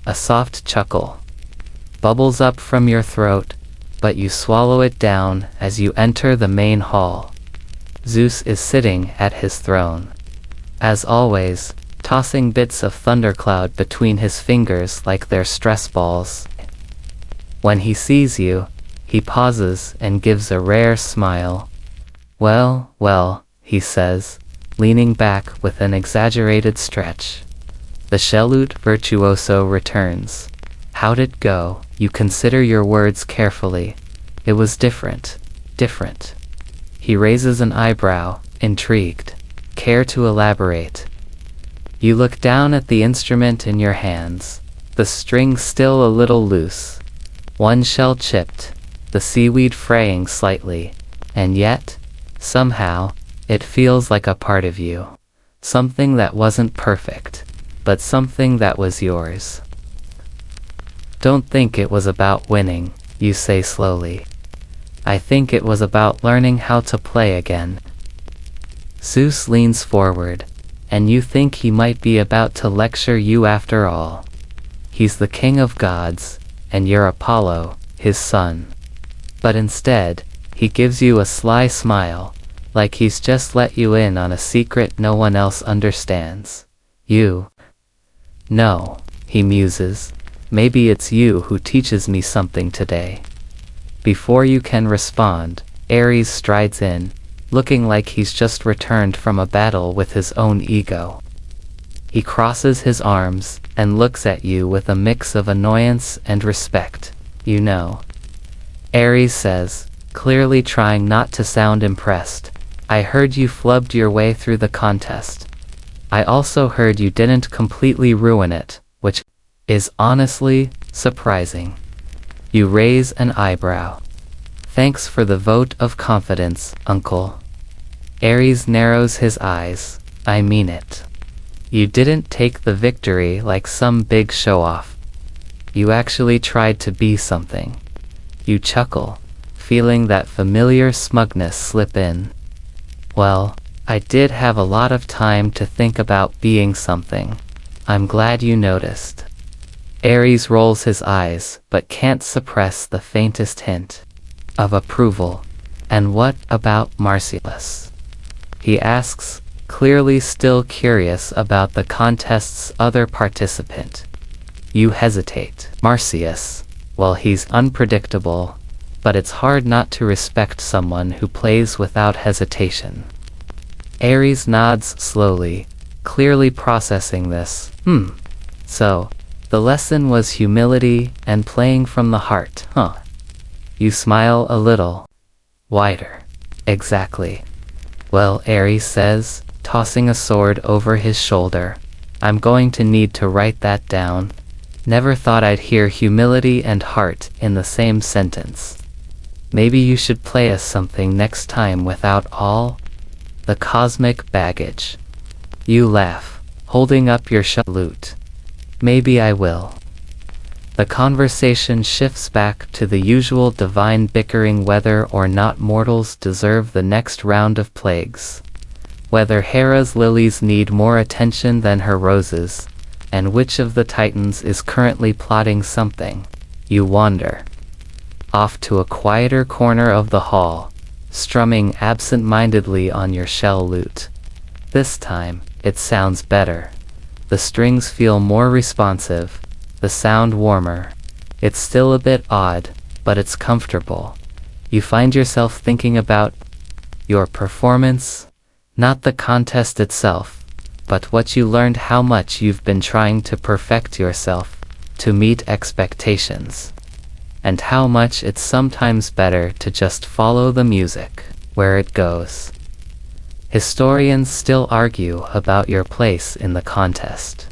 A soft chuckle bubbles up from your throat, but you swallow it down as you enter the main hall. Zeus is sitting at his throne. As always, tossing bits of thundercloud between his fingers like they're stress balls. When he sees you, he pauses and gives a rare smile. Well, well, he says, leaning back with an exaggerated stretch. The shellute virtuoso returns. How'd it go? You consider your words carefully. It was different. Different. He raises an eyebrow, intrigued. Care to elaborate? You look down at the instrument in your hands. The string still a little loose. One shell chipped, the seaweed fraying slightly. And yet, somehow, it feels like a part of you. Something that wasn't perfect, but something that was yours. Don't think it was about winning, you say slowly. I think it was about learning how to play again. Zeus leans forward, and you think he might be about to lecture you after all. He's the king of gods, and you're Apollo, his son. But instead, he gives you a sly smile, like he's just let you in on a secret no one else understands. You. No, he muses. Maybe it's you who teaches me something today. Before you can respond, Ares strides in, looking like he's just returned from a battle with his own ego. He crosses his arms and looks at you with a mix of annoyance and respect. You know. Ares says, clearly trying not to sound impressed, I heard you flubbed your way through the contest. I also heard you didn't completely ruin it, which is honestly surprising. You raise an eyebrow. Thanks for the vote of confidence, uncle. Ares narrows his eyes. I mean it. You didn't take the victory like some big show-off. You actually tried to be something. You chuckle, feeling that familiar smugness slip in. Well, I did have a lot of time to think about being something. I'm glad you noticed. Ares rolls his eyes, but can't suppress the faintest hint of approval. And what about Marsyas? He asks, clearly still curious about the contest's other participant. You hesitate. Marsyas, well, he's unpredictable, but it's hard not to respect someone who plays without hesitation. Ares nods slowly, clearly processing this. So, the lesson was humility and playing from the heart, huh? You smile a little wider. Exactly. Well, Ares says, tossing a sword over his shoulder. I'm going to need to write that down. Never thought I'd hear humility and heart in the same sentence. Maybe you should play us something next time without all the cosmic baggage. You laugh, holding up your lute. Maybe I will. The conversation shifts back to the usual divine bickering whether or not mortals deserve the next round of plagues. Whether Hera's lilies need more attention than her roses, and which of the titans is currently plotting something. You wander off to a quieter corner of the hall, strumming absent-mindedly on your shell lute. This time, it sounds better. The strings feel more responsive, the sound warmer. It's still a bit odd, but it's comfortable. You find yourself thinking about your performance, not the contest itself, but what you learned, how much you've been trying to perfect yourself, to meet expectations, and how much it's sometimes better to just follow the music, where it goes. Historians still argue about your place in the contest.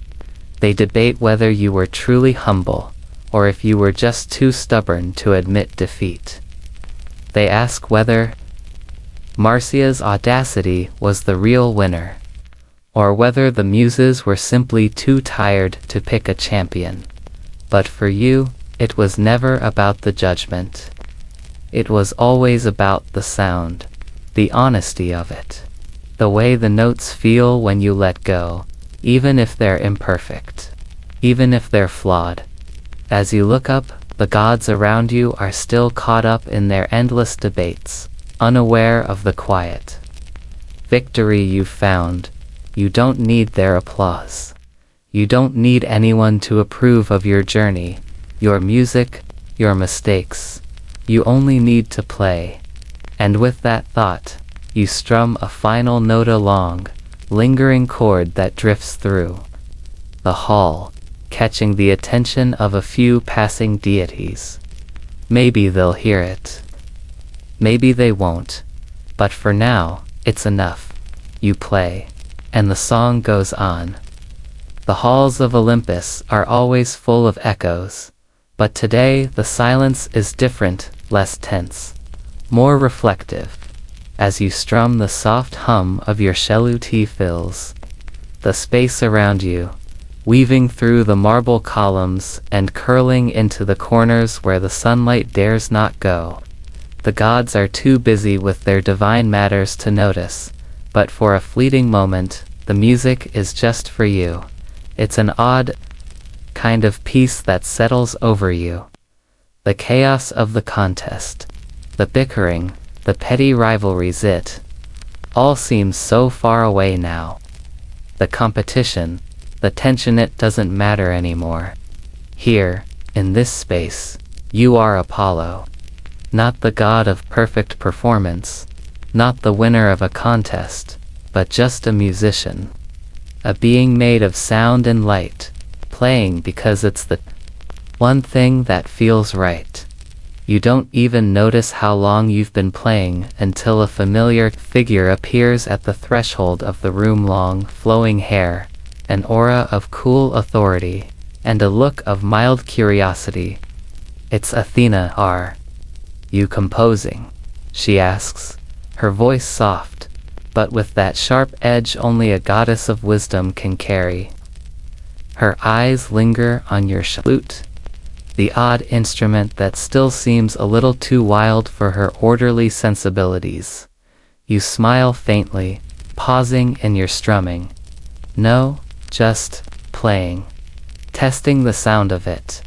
They debate whether you were truly humble, or if you were just too stubborn to admit defeat. They ask whether Marcia's audacity was the real winner, or whether the muses were simply too tired to pick a champion. But for you, it was never about the judgment. It was always about the sound, the honesty of it, the way the notes feel when you let go, even if they're imperfect, even if they're flawed. As you look up, the gods around you are still caught up in their endless debates, unaware of the quiet victory you've found. You don't need their applause. You don't need anyone to approve of your journey, your music, your mistakes. You only need to play. And with that thought, you strum a final note, a long, lingering chord that drifts through the hall, catching the attention of a few passing deities. Maybe they'll hear it. Maybe they won't. But for now, it's enough. You play, and the song goes on. The halls of Olympus are always full of echoes, but today the silence is different, less tense, more reflective. As you strum, the soft hum of your lute fills the space around you, weaving through the marble columns and curling into the corners where the sunlight dares not go. The gods are too busy with their divine matters to notice, but for a fleeting moment, the music is just for you. It's an odd kind of peace that settles over you. The chaos of the contest, the bickering, the petty rivalries, it all seems so far away now. The competition, the tension, it doesn't matter anymore. Here, in this space, you are Apollo. Not the god of perfect performance, not the winner of a contest, but just a musician. A being made of sound and light, playing because it's the one thing that feels right. You don't even notice how long you've been playing until a familiar figure appears at the threshold of the room. Long, flowing hair, an aura of cool authority, and a look of mild curiosity. It's Athena. Are you composing? She asks, her voice soft, but with that sharp edge only a goddess of wisdom can carry. Her eyes linger on your lute, the odd instrument that still seems a little too wild for her orderly sensibilities. You smile faintly, pausing in your strumming. No, just playing. Testing the sound of it.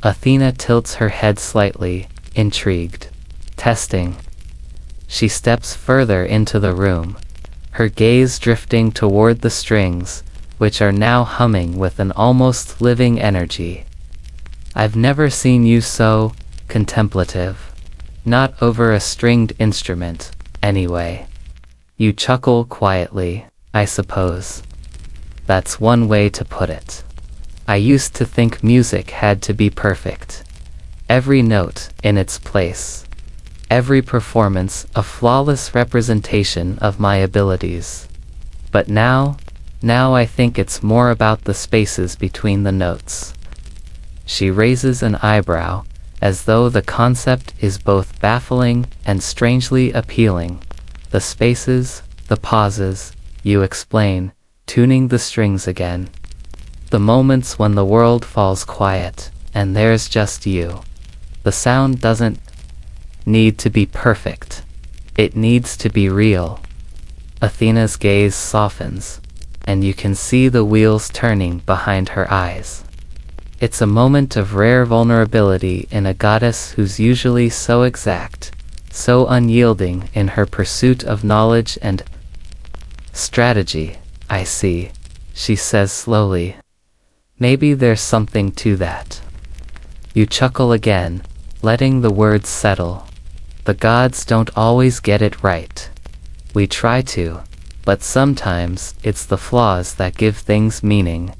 Athena tilts her head slightly, intrigued. Testing. She steps further into the room, her gaze drifting toward the strings, which are now humming with an almost living energy. I've never seen you so contemplative. Not over a stringed instrument, anyway. You chuckle quietly, I suppose. That's one way to put it. I used to think music had to be perfect. Every note in its place. every performance a flawless representation of my abilities. But now I think it's more about the spaces between the notes. She raises an eyebrow, as though the concept is both baffling and strangely appealing. The spaces, the pauses, you explain, tuning the strings again. The moments when the world falls quiet, and there's just you. The sound doesn't need to be perfect. It needs to be real. Athena's gaze softens, and you can see the wheels turning behind her eyes. It's a moment of rare vulnerability in a goddess who's usually so exact, so unyielding in her pursuit of knowledge and strategy. I see, she says slowly. Maybe there's something to that. You chuckle again, letting the words settle. The gods don't always get it right. We try to, but sometimes it's the flaws that give things meaning.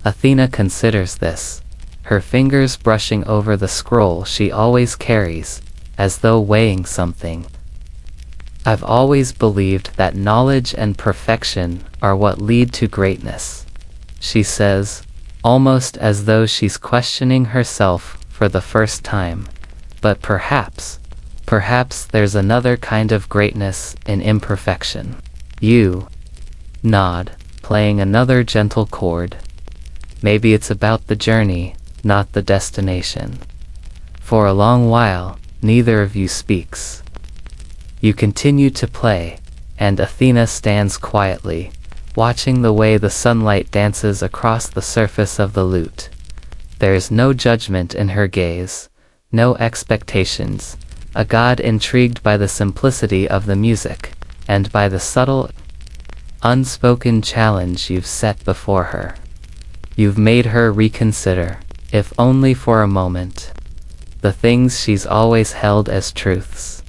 Athena considers this, her fingers brushing over the scroll she always carries, as though weighing something. I've always believed that knowledge and perfection are what lead to greatness, she says, almost as though she's questioning herself for the first time. But perhaps there's another kind of greatness in imperfection. You nod, playing another gentle chord. Maybe it's about the journey, not the destination. For a long while, neither of you speaks. You continue to play, and Athena stands quietly, watching the way the sunlight dances across the surface of the lute. There's no judgment in her gaze, no expectations, a god intrigued by the simplicity of the music, and by the subtle, unspoken challenge you've set before her. You've made her reconsider, if only for a moment, the things she's always held as truths.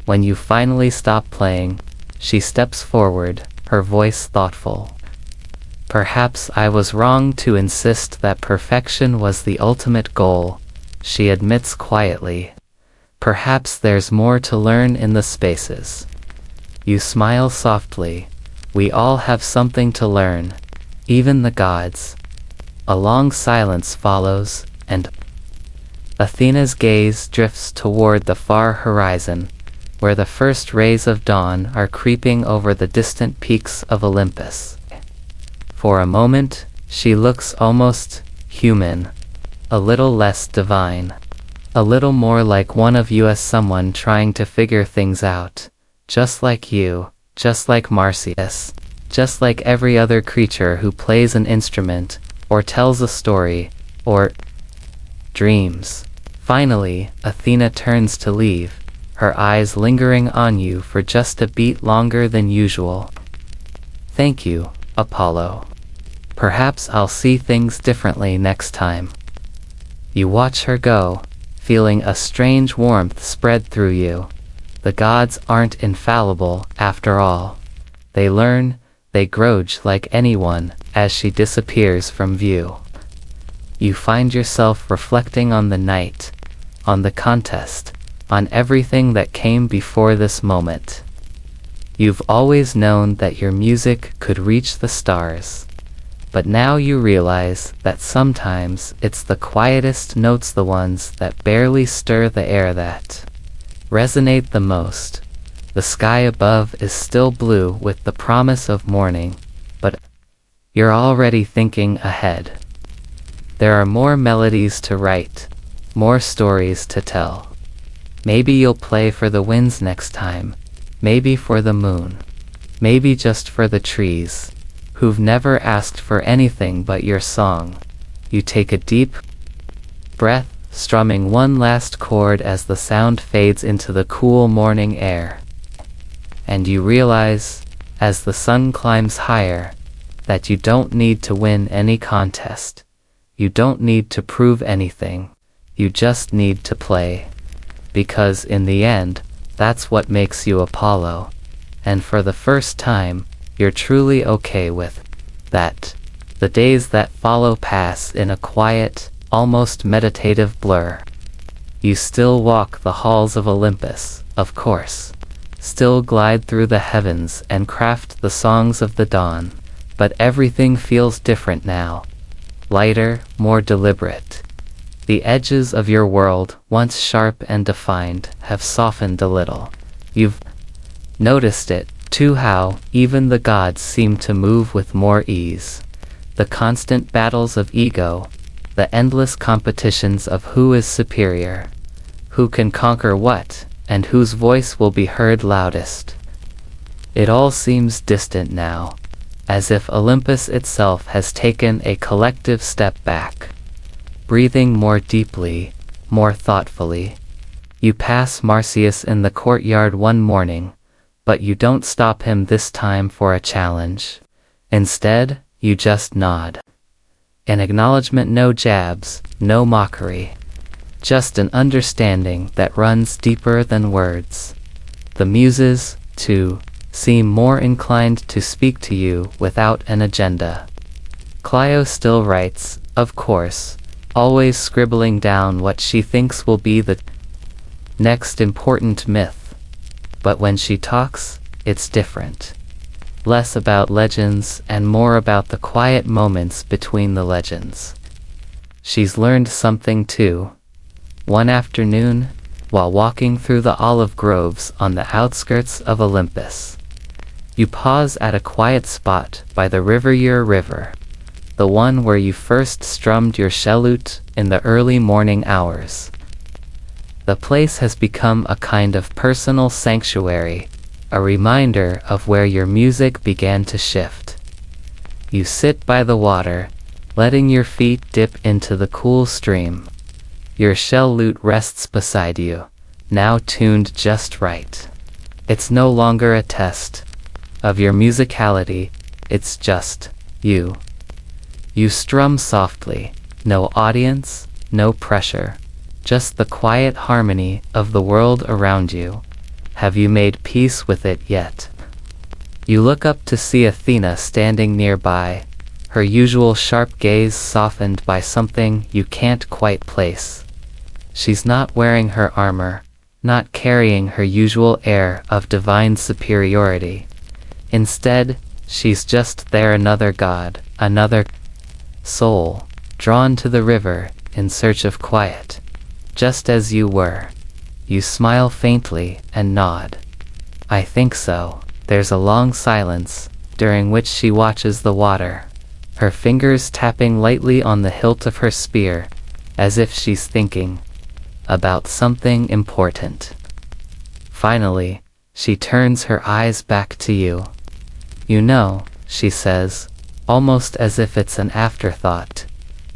When you finally stop playing, she steps forward, her voice thoughtful. Perhaps I was wrong to insist that perfection was the ultimate goal, she admits quietly. Perhaps there's more to learn in the spaces. You smile softly. We all have something to learn, even the gods. A long silence follows, and Athena's gaze drifts toward the far horizon, where the first rays of dawn are creeping over the distant peaks of Olympus. For a moment, she looks almost human, a little less divine, a little more like one of you, as someone trying to figure things out, just like you, just like Marsyas, just like every other creature who plays an instrument, or tells a story, or dreams. Finally, Athena turns to leave, her eyes lingering on you for just a beat longer than usual. Thank you, Apollo. Perhaps I'll see things differently next time. You watch her go, feeling a strange warmth spread through you. The gods aren't infallible, after all. They learn, they grow like anyone, as she disappears from view. You find yourself reflecting on the night, on the contest, on everything that came before this moment. You've always known that your music could reach the stars. But now you realize that sometimes it's the quietest notes, the ones that barely stir the air, that resonate the most. The sky above is still blue with the promise of morning, but you're already thinking ahead. There are more melodies to write, more stories to tell. Maybe you'll play for the winds next time, maybe for the moon, maybe just for the trees, who've never asked for anything but your song. You take a deep breath, strumming one last chord as the sound fades into the cool morning air. And you realize, as the sun climbs higher, that you don't need to win any contest. You don't need to prove anything. You just need to play. Because in the end, that's what makes you Apollo. And for the first time, you're truly okay with that. The days that follow pass in a quiet, almost meditative blur. You still walk the halls of Olympus, of course. Still glide through the heavens and craft the songs of the dawn. But everything feels different now. Lighter, more deliberate. The edges of your world, once sharp and defined, have softened a little. You've noticed it, too, how even the gods seem to move with more ease. The constant battles of ego, the endless competitions of who is superior, who can conquer what, and whose voice will be heard loudest. It all seems distant now, as if Olympus itself has taken a collective step back. Breathing more deeply, more thoughtfully. You pass Marsyas in the courtyard one morning, but you don't stop him this time for a challenge. Instead, you just nod. An acknowledgement, no jabs, no mockery. Just an understanding that runs deeper than words. The muses, too, seem more inclined to speak to you without an agenda. Clio still writes, of course, always scribbling down what she thinks will be the next important myth. But when she talks, it's different. Less about legends and more about the quiet moments between the legends. She's learned something too. One afternoon, while walking through the olive groves on the outskirts of Olympus, you pause at a quiet spot by the river, the one where you first strummed your lute in the early morning hours. The place has become a kind of personal sanctuary, a reminder of where your music began to shift. You sit by the water, letting your feet dip into the cool stream. Your lute rests beside you, now tuned just right. It's no longer a test of your musicality, it's just you. You strum softly, no audience, no pressure, just the quiet harmony of the world around you. Have you made peace with it yet? You look up to see Athena standing nearby, her usual sharp gaze softened by something you can't quite place. She's not wearing her armor, not carrying her usual air of divine superiority. Instead, she's just there, another god, another soul, drawn to the river in search of quiet. Just as you were. You smile faintly and nod. I think so. There's a long silence, during which she watches the water, her fingers tapping lightly on the hilt of her spear, as if she's thinking about something important. Finally, she turns her eyes back to you. You know, she says, almost as if it's an afterthought.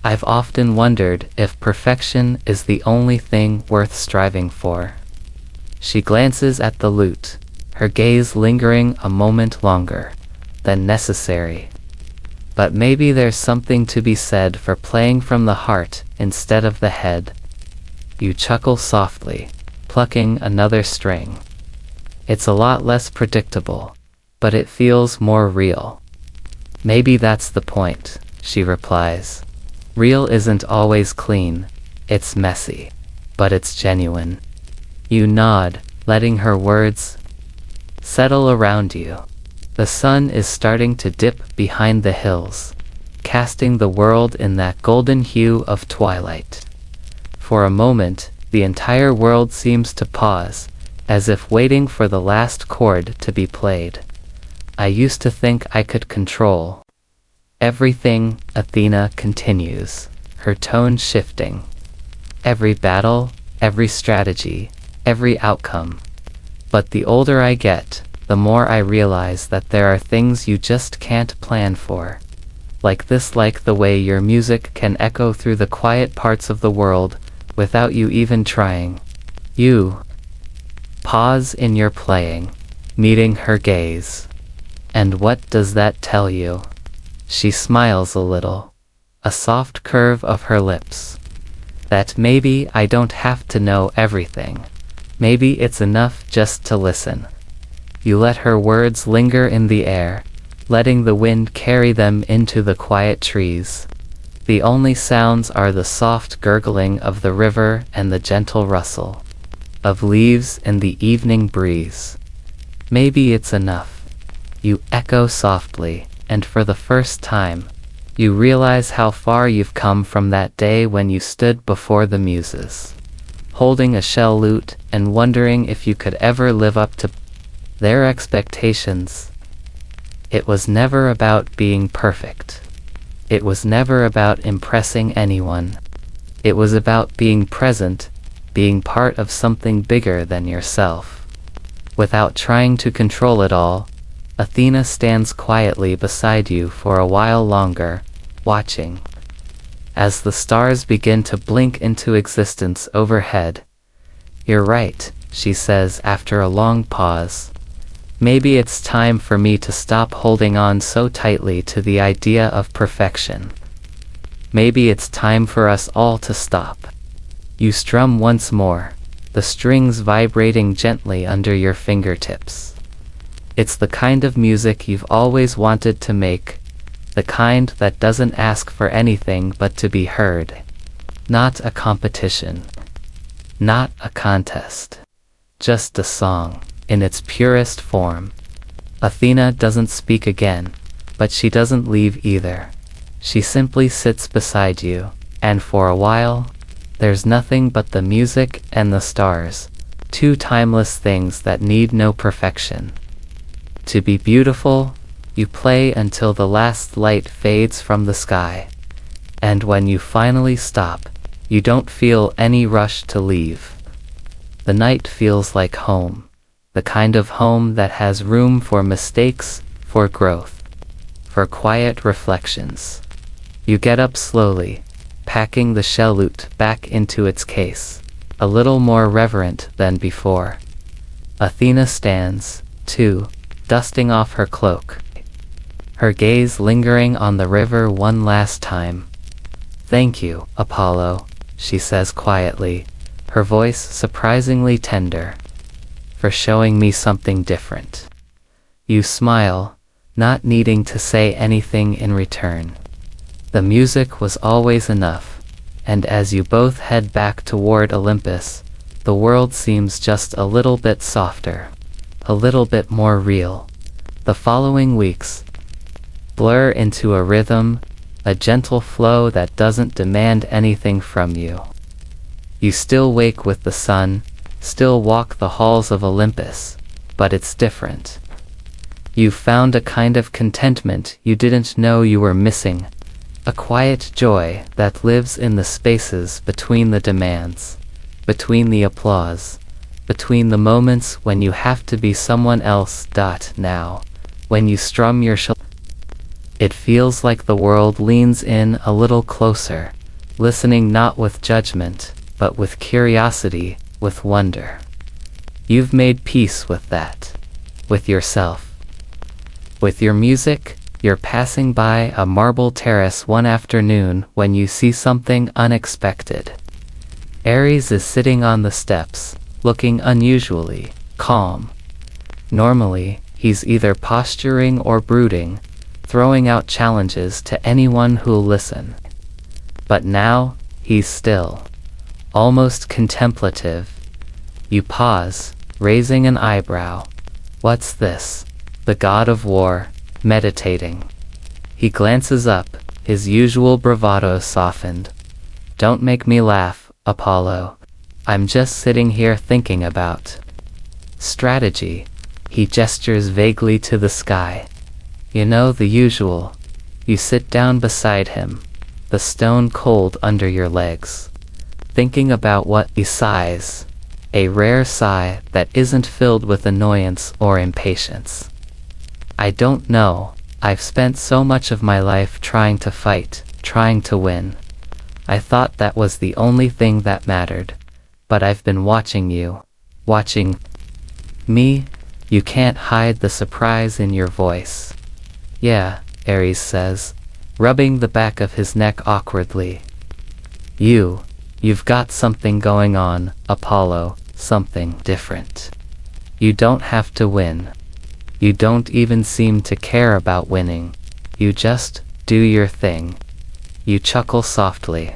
I've often wondered if perfection is the only thing worth striving for. She glances at the lute, her gaze lingering a moment longer than necessary. But maybe there's something to be said for playing from the heart instead of the head. You chuckle softly, plucking another string. It's a lot less predictable, but it feels more real. Maybe that's the point, she replies. Real isn't always clean, it's messy, but it's genuine. You nod, letting her words settle around you. The sun is starting to dip behind the hills, casting the world in that golden hue of twilight. For a moment, the entire world seems to pause, as if waiting for the last chord to be played. I used to think I could control everything, Athena continues, her tone shifting. Every battle, every strategy, every outcome. But the older I get, the more I realize that there are things you just can't plan for. Like the way your music can echo through the quiet parts of the world, without you even trying. You pause in your playing, meeting her gaze. And what does that tell you? She smiles a little, a soft curve of her lips. That maybe I don't have to know everything. Maybe it's enough just to listen. You let her words linger in the air, letting the wind carry them into the quiet trees. The only sounds are the soft gurgling of the river and the gentle rustle of leaves in the evening breeze. Maybe it's enough. You echo softly, and for the first time, you realize how far you've come from that day when you stood before the muses, holding a shell lute and wondering if you could ever live up to their expectations. It was never about being perfect. It was never about impressing anyone. It was about being present, being part of something bigger than yourself. Without trying to control it all, Athena stands quietly beside you for a while longer, watching. As the stars begin to blink into existence overhead. "You're right," she says after a long pause. "Maybe it's time for me to stop holding on so tightly to the idea of perfection. Maybe it's time for us all to stop." You strum once more, the strings vibrating gently under your fingertips. It's the kind of music you've always wanted to make, the kind that doesn't ask for anything but to be heard. Not a competition. Not a contest. Just a song, in its purest form. Athena doesn't speak again, but she doesn't leave either. She simply sits beside you, and for a while, there's nothing but the music and the stars, two timeless things that need no perfection. To be beautiful, you play until the last light fades from the sky. And when you finally stop, you don't feel any rush to leave. The night feels like home, the kind of home that has room for mistakes, for growth, for quiet reflections. You get up slowly, packing the shell lute back into its case, a little more reverent than before. Athena stands, too, dusting off her cloak, her gaze lingering on the river one last time. "Thank you, Apollo," she says quietly, her voice surprisingly tender, "for showing me something different." You smile, not needing to say anything in return. The music was always enough, and as you both head back toward Olympus, the world seems just a little bit softer, a little bit more real. The following weeks blur into a rhythm, a gentle flow that doesn't demand anything from you. You still wake with the sun, still walk the halls of Olympus, but it's different. You've found a kind of contentment you didn't know you were missing, a quiet joy that lives in the spaces between the demands, between the applause, between the moments when you have to be someone else. Now, when you strum your it feels like the world leans in a little closer, listening not with judgment, but with curiosity, with wonder. You've made peace with that, with yourself. With your music, you're passing by a marble terrace one afternoon when you see something unexpected. Ares is sitting on the steps, looking unusually calm. Normally, he's either posturing or brooding, throwing out challenges to anyone who'll listen. But now, he's still, almost contemplative. You pause, raising an eyebrow. What's this? The god of war, meditating. He glances up, his usual bravado softened. "Don't make me laugh, Apollo. I'm just sitting here thinking about strategy." He gestures vaguely to the sky. "You know, the usual." You sit down beside him, the stone cold under your legs, thinking about what he sighs, a rare sigh that isn't filled with annoyance or impatience. "I don't know. I've spent so much of my life trying to fight, trying to win. I thought that was the only thing that mattered. But I've been watching you. Watching me." You can't hide the surprise in your voice. "Yeah," Ares says, rubbing the back of his neck awkwardly. You've got something going on, Apollo, something different. You don't have to win. You don't even seem to care about winning. You just do your thing. You chuckle softly.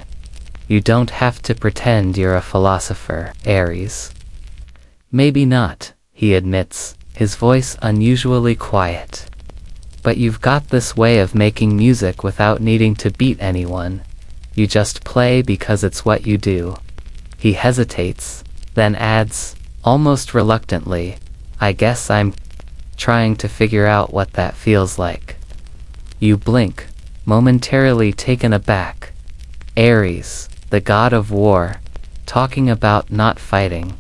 You don't have to pretend you're a philosopher, Aries. Maybe not, he admits, his voice unusually quiet. But you've got this way of making music without needing to beat anyone. You just play because it's what you do. He hesitates, then adds, almost reluctantly, I guess I'm trying to figure out what that feels like. You blink, momentarily taken aback. Ares, the god of war, talking about not fighting.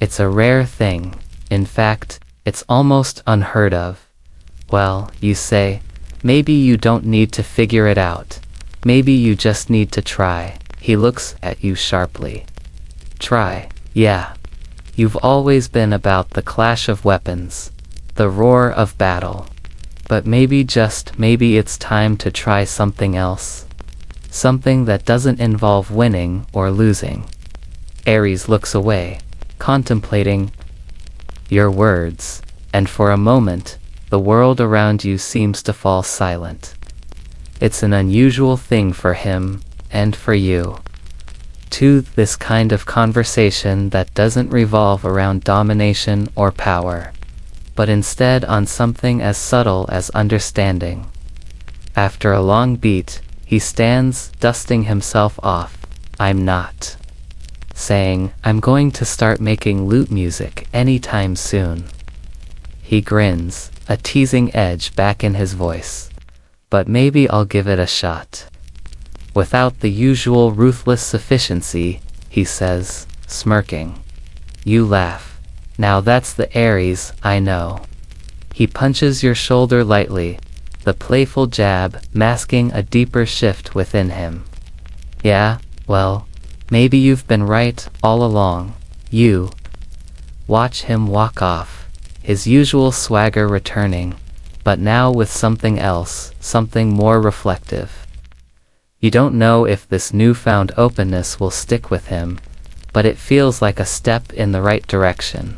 It's a rare thing. In fact, it's almost unheard of. Well, you say, maybe you don't need to figure it out. Maybe you just need to try. He looks at you sharply. Try, yeah. You've always been about the clash of weapons, the roar of battle. But maybe, just maybe, it's time to try something else. Something that doesn't involve winning or losing. Ares looks away, contemplating your words, and for a moment, the world around you seems to fall silent. It's an unusual thing for him, and for you. To this kind of conversation that doesn't revolve around domination or power, but instead on something as subtle as understanding. After a long beat, he stands, dusting himself off. I'm not saying I'm going to start making lute music anytime soon. He grins, a teasing edge back in his voice. But maybe I'll give it a shot. Without the usual ruthless sufficiency, he says, smirking. You laugh. Now that's the Ares I know. He punches your shoulder lightly, the playful jab masking a deeper shift within him. Yeah, well, maybe you've been right all along. You watch him walk off, his usual swagger returning, but now with something else, something more reflective. You don't know if this newfound openness will stick with him, but it feels like a step in the right direction.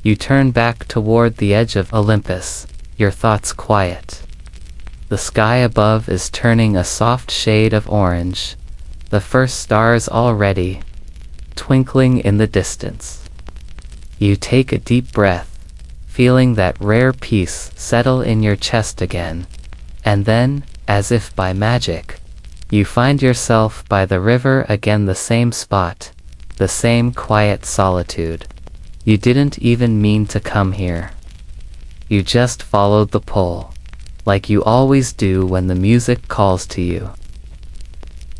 You turn back toward the edge of Olympus, your thoughts quiet. The sky above is turning a soft shade of orange, the first stars already twinkling in the distance. You take a deep breath, feeling that rare peace settle in your chest again, and then, as if by magic, you find yourself by the river again, the same spot, the same quiet solitude. You didn't even mean to come here. You just followed the pull, like you always do when the music calls to you.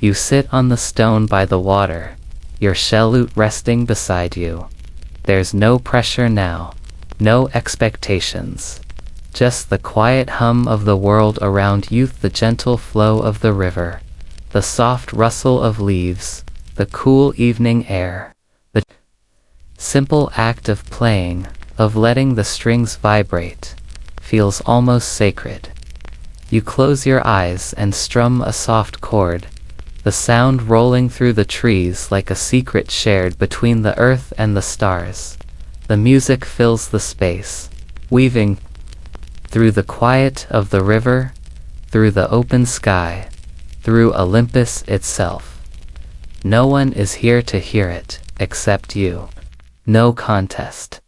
You sit on the stone by the water, your shell lute resting beside you. There's no pressure now, no expectations. Just the quiet hum of the world around you, the gentle flow of the river, the soft rustle of leaves, the cool evening air, the simple act of playing, of letting the strings vibrate, feels almost sacred. You close your eyes and strum a soft chord, the sound rolling through the trees like a secret shared between the earth and the stars. The music fills the space, weaving through the quiet of the river, through the open sky, through Olympus itself. No one is here to hear it, except you. No contest,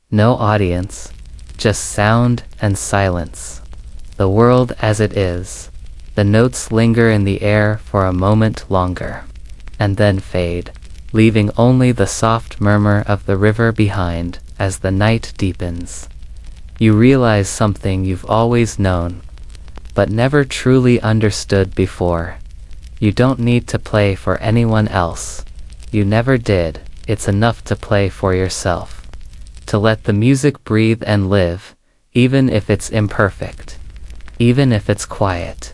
no audience, just sound and silence. The world as it is. The notes linger in the air for a moment longer, and then fade, leaving only the soft murmur of the river behind as the night deepens. You realize something you've always known, but never truly understood before. You don't need to play for anyone else. You never did. It's enough to play for yourself. To let the music breathe and live, even if it's imperfect. Even if it's quiet.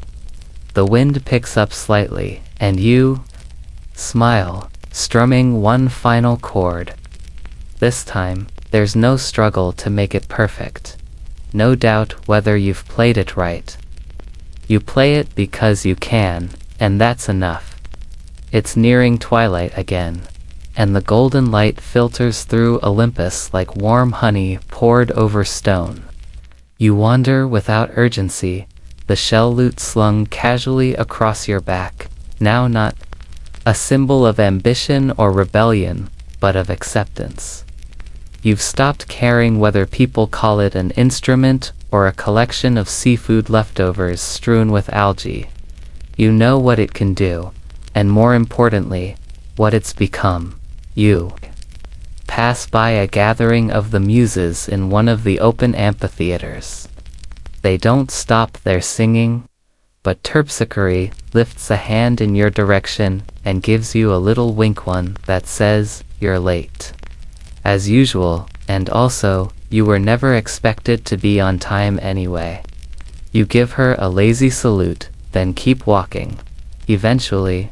The wind picks up slightly, and you smile, strumming one final chord. This time, there's no struggle to make it perfect. No doubt whether you've played it right. You play it because you can, and that's enough. It's nearing twilight again, and the golden light filters through Olympus like warm honey poured over stone. You wander without urgency, the shell lute slung casually across your back, now not a symbol of ambition or rebellion, but of acceptance. You've stopped caring whether people call it an instrument or a collection of seafood leftovers strewn with algae. You know what it can do, and more importantly, what it's become. You pass by a gathering of the muses in one of the open amphitheaters. They don't stop their singing, but Terpsichore lifts a hand in your direction and gives you a little wink one that says, "You're late." As usual, and also, you were never expected to be on time anyway. You give her a lazy salute, then keep walking. Eventually,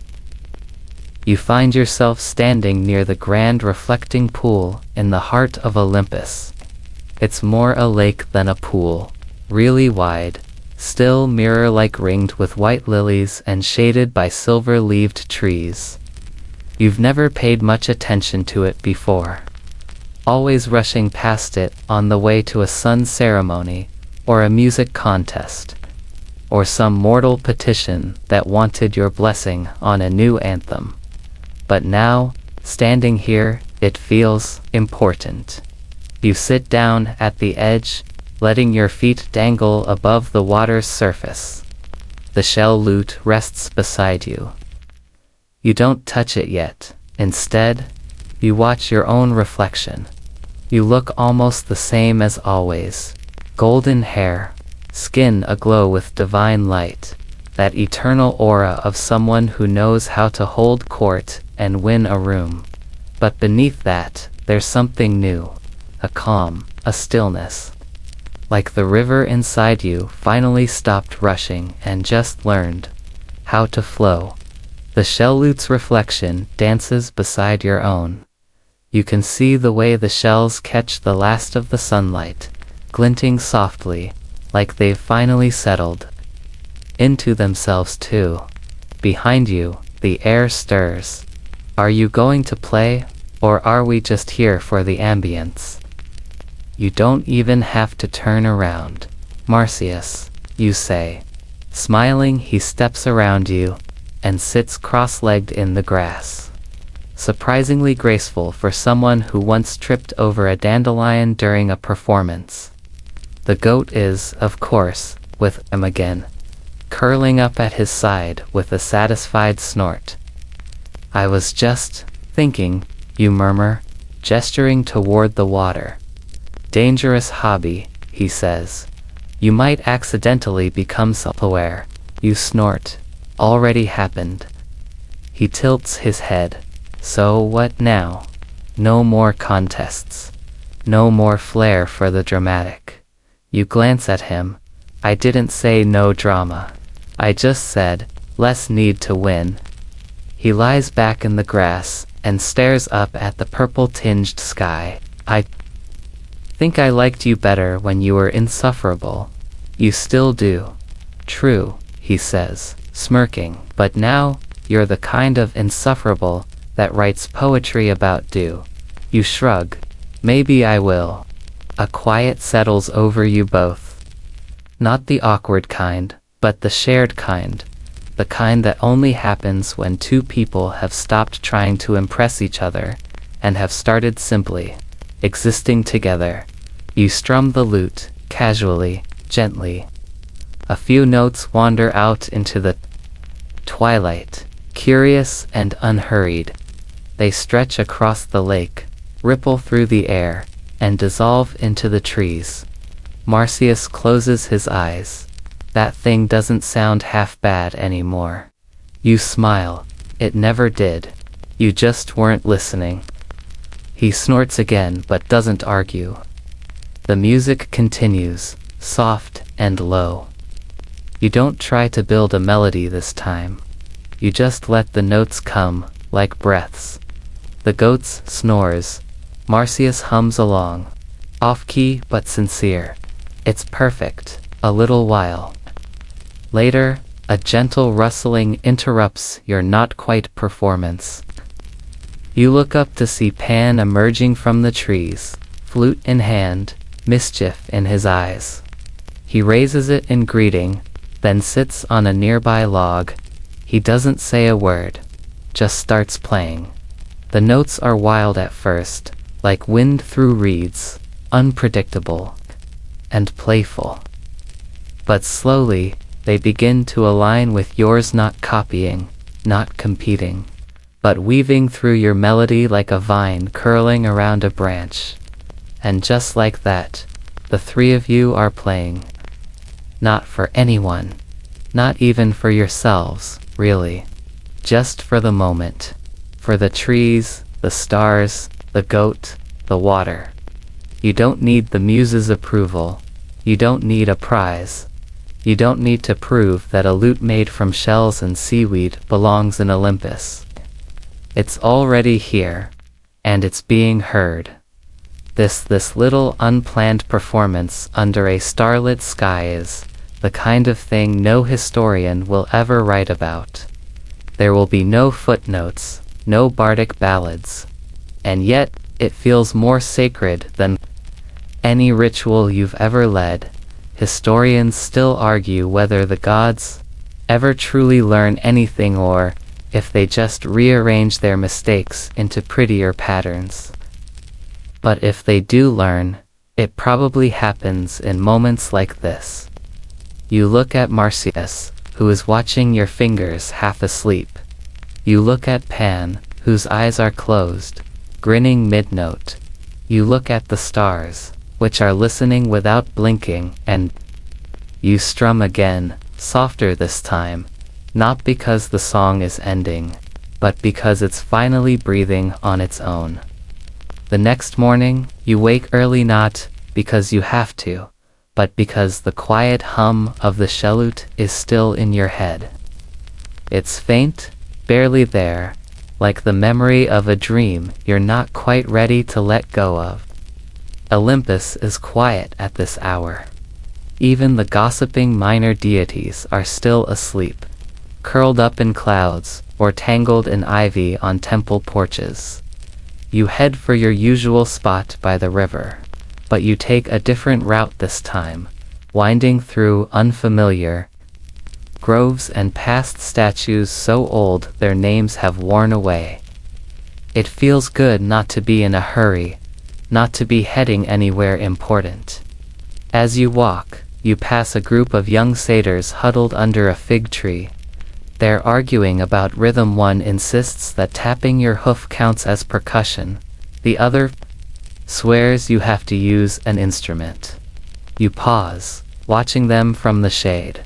you find yourself standing near the grand reflecting pool in the heart of Olympus. It's more a lake than a pool, really wide, still mirror-like, ringed with white lilies and shaded by silver-leaved trees. You've never paid much attention to it before, always rushing past it on the way to a sun ceremony, or a music contest, or some mortal petition that wanted your blessing on a new anthem. But now, standing here, it feels important. You sit down at the edge, letting your feet dangle above the water's surface. The shell lute rests beside you. You don't touch it yet. Instead, you watch your own reflection. You look almost the same as always. Golden hair, skin aglow with divine light, that eternal aura of someone who knows how to hold court and win a room. But beneath that, there's something new. A calm, a stillness. Like the river inside you finally stopped rushing and just learned how to flow. The shell lute's reflection dances beside your own. You can see the way the shells catch the last of the sunlight, glinting softly, like they've finally settled into themselves too. Behind you, the air stirs. Are you going to play, or are we just here for the ambience? You don't even have to turn around. "Marcius," you say. Smiling, he steps around you and sits cross-legged in the grass. Surprisingly graceful for someone who once tripped over a dandelion during a performance. The goat is, of course, with him again, curling up at his side with a satisfied snort. "I was just thinking," you murmur, gesturing toward the water. "Dangerous hobby," he says. "You might accidentally become self-aware." You snort. "Already happened." He tilts his head. "So what now? No more contests. No more flair for the dramatic." You glance at him. "I didn't say no drama. I just said, less need to win." He lies back in the grass and stares up at the purple-tinged sky. "I think I liked you better when you were insufferable." "You still do." "True," he says, smirking. "But now, you're the kind of insufferable that writes poetry about dew." You shrug. "Maybe I will." A quiet settles over you both. Not the awkward kind, but the shared kind. The kind that only happens when two people have stopped trying to impress each other and have started simply existing together. You strum the lute, casually, gently. A few notes wander out into the twilight, curious and unhurried. They stretch across the lake, ripple through the air, and dissolve into the trees. Marcius closes his eyes. That thing doesn't sound half bad anymore. You smile. It never did. You just weren't listening. He snorts again but doesn't argue. The music continues, soft and low. You don't try to build a melody this time. You just let the notes come, like breaths. The goat's snores. Marcius hums along. Off-key but sincere. It's perfect. A little while later, a gentle rustling interrupts your not-quite performance. You look up to see Pan emerging from the trees, flute in hand, mischief in his eyes. He raises it in greeting, then sits on a nearby log. He doesn't say a word, just starts playing. The notes are wild at first, like wind through reeds, unpredictable and playful. But slowly, they begin to align with yours, not copying, not competing, but weaving through your melody like a vine curling around a branch. And just like that, the three of you are playing. Not for anyone, not even for yourselves, really. Just for the moment. For the trees, the stars, the goat, the water. You don't need the muse's approval. You don't need a prize. You don't need to prove that a lute made from shells and seaweed belongs in Olympus. It's already here, and it's being heard. This little unplanned performance under a starlit sky is the kind of thing no historian will ever write about. There will be no footnotes, no bardic ballads. And yet, it feels more sacred than any ritual you've ever led. Historians still argue whether the gods ever truly learn anything or if they just rearrange their mistakes into prettier patterns. But if they do learn, it probably happens in moments like this. You look at Marsyas, who is watching your fingers half asleep. You look at Pan, whose eyes are closed, grinning mid-note. You look at the stars, which are listening without blinking, and you strum again, softer this time, not because the song is ending, but because it's finally breathing on its own. The next morning, you wake early not because you have to, but because the quiet hum of the shellute is still in your head. It's faint, barely there, like the memory of a dream you're not quite ready to let go of. Olympus is quiet at this hour. Even the gossiping minor deities are still asleep, curled up in clouds or tangled in ivy on temple porches. You head for your usual spot by the river, but you take a different route this time, winding through unfamiliar groves and past statues so old their names have worn away. It feels good not to be in a hurry, not to be heading anywhere important. As you walk, you pass a group of young satyrs huddled under a fig tree. They're arguing about rhythm. One insists that tapping your hoof counts as percussion. The other swears you have to use an instrument. You pause, watching them from the shade.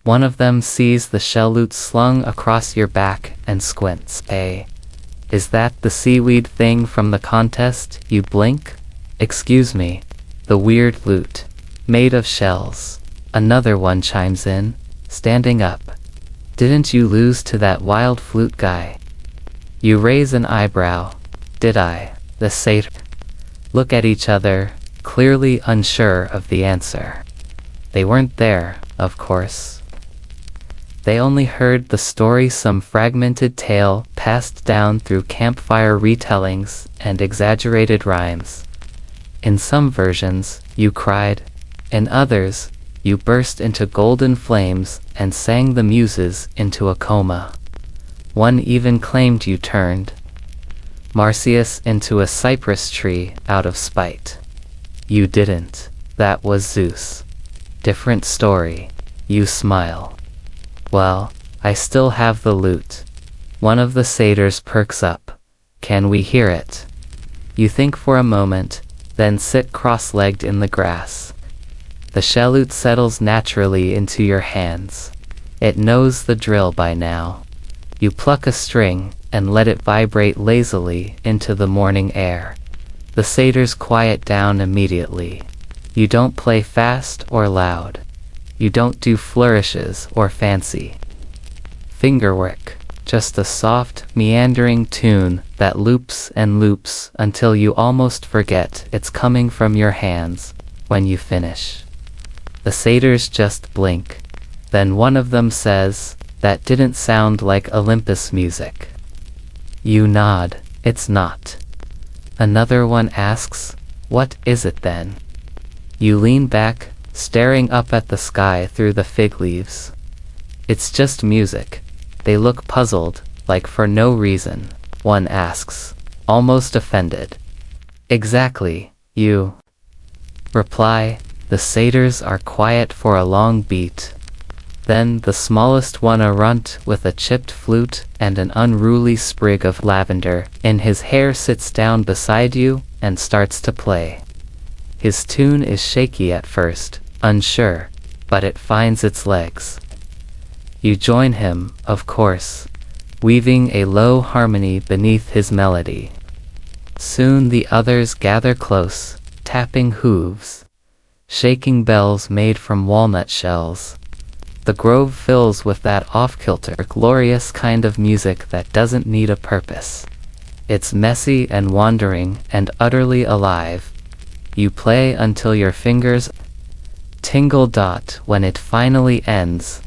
One of them sees the shellute slung across your back and squints. Hey, is that the seaweed thing from the contest? You blink. Excuse me, the weird lute, made of shells. Another one chimes in, standing up. Didn't you lose to that wild flute guy? You raise an eyebrow. Did I? The satyr look at each other, clearly unsure of the answer. They weren't there, of course. They only heard the story, some fragmented tale passed down through campfire retellings and exaggerated rhymes. In some versions, you cried. In others, you burst into golden flames and sang the muses into a coma. One even claimed you turned Marsyas into a cypress tree out of spite. You didn't. That was Zeus. Different story. You smile. Well, I still have the lute. One of the satyrs perks up. Can we hear it? You think for a moment, then sit cross-legged in the grass. The shellute settles naturally into your hands. It knows the drill by now. You pluck a string and let it vibrate lazily into the morning air. The satyrs quiet down immediately. You don't play fast or loud. You don't do flourishes or fancy fingerwork, just a soft, meandering tune that loops and loops until you almost forget it's coming from your hands when you finish. The satyrs just blink. Then one of them says, "That didn't sound like Olympus music." You nod. It's not. Another one asks, "What is it then?" You lean back, staring up at the sky through the fig leaves. It's just music. They look puzzled, like for no reason. One asks, almost offended. Exactly, you reply. The satyrs are quiet for a long beat. Then the smallest one, a runt with a chipped flute and an unruly sprig of lavender in his hair, sits down beside you and starts to play. His tune is shaky at first, unsure, but it finds its legs. You join him, of course, weaving a low harmony beneath his melody. Soon the others gather close, tapping hooves, shaking bells made from walnut shells. The grove fills with that off-kilter, glorious kind of music that doesn't need a purpose. It's messy and wandering and utterly alive. You play until your fingers tingle. When it finally ends,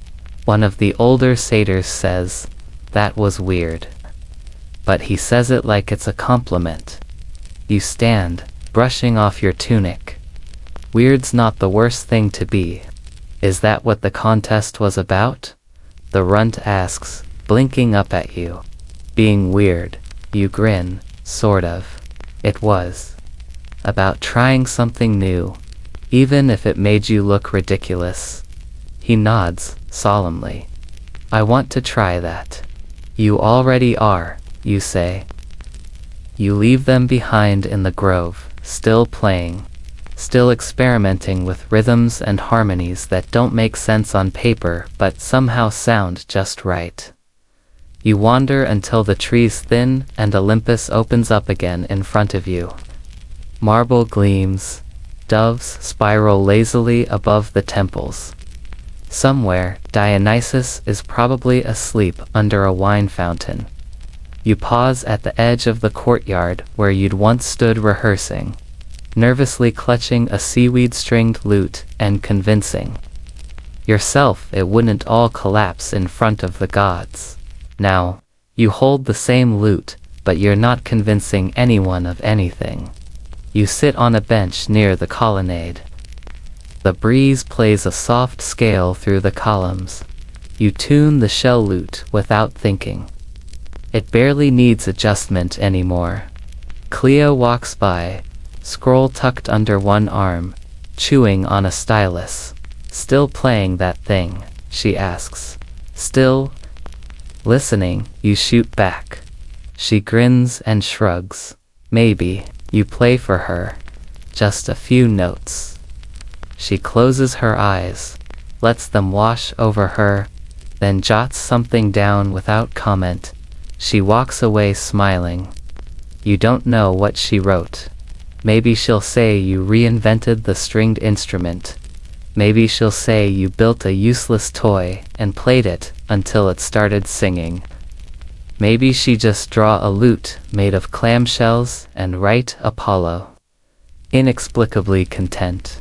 one of the older satyrs says, "That was weird." But he says it like it's a compliment. You stand, brushing off your tunic. Weird's not the worst thing to be. Is that what the contest was about? The runt asks, blinking up at you. Being weird. You grin, sort of. It was. About trying something new, even if it made you look ridiculous. He nods, solemnly. I want to try that. You already are, you say. You leave them behind in the grove, still playing, still experimenting with rhythms and harmonies that don't make sense on paper but somehow sound just right. You wander until the trees thin and Olympus opens up again in front of you. Marble gleams, doves spiral lazily above the temples. Somewhere, Dionysus is probably asleep under a wine fountain. You pause at the edge of the courtyard where you'd once stood rehearsing, nervously clutching a seaweed-stringed lute and convincing yourself it wouldn't all collapse in front of the gods. Now, you hold the same lute, but you're not convincing anyone of anything. You sit on a bench near the colonnade. The breeze plays a soft scale through the columns. You tune the shell lute without thinking. It barely needs adjustment anymore. Cleo walks by, scroll tucked under one arm, chewing on a stylus. Still playing that thing, she asks. Still listening, you shoot back. She grins and shrugs. Maybe. You play for her. Just a few notes. She closes her eyes, lets them wash over her, then jots something down without comment. She walks away smiling. You don't know what she wrote. Maybe she'll say you reinvented the stringed instrument. Maybe she'll say you built a useless toy and played it until it started singing. Maybe she just draw a lute made of clamshells and write Apollo. Inexplicably content.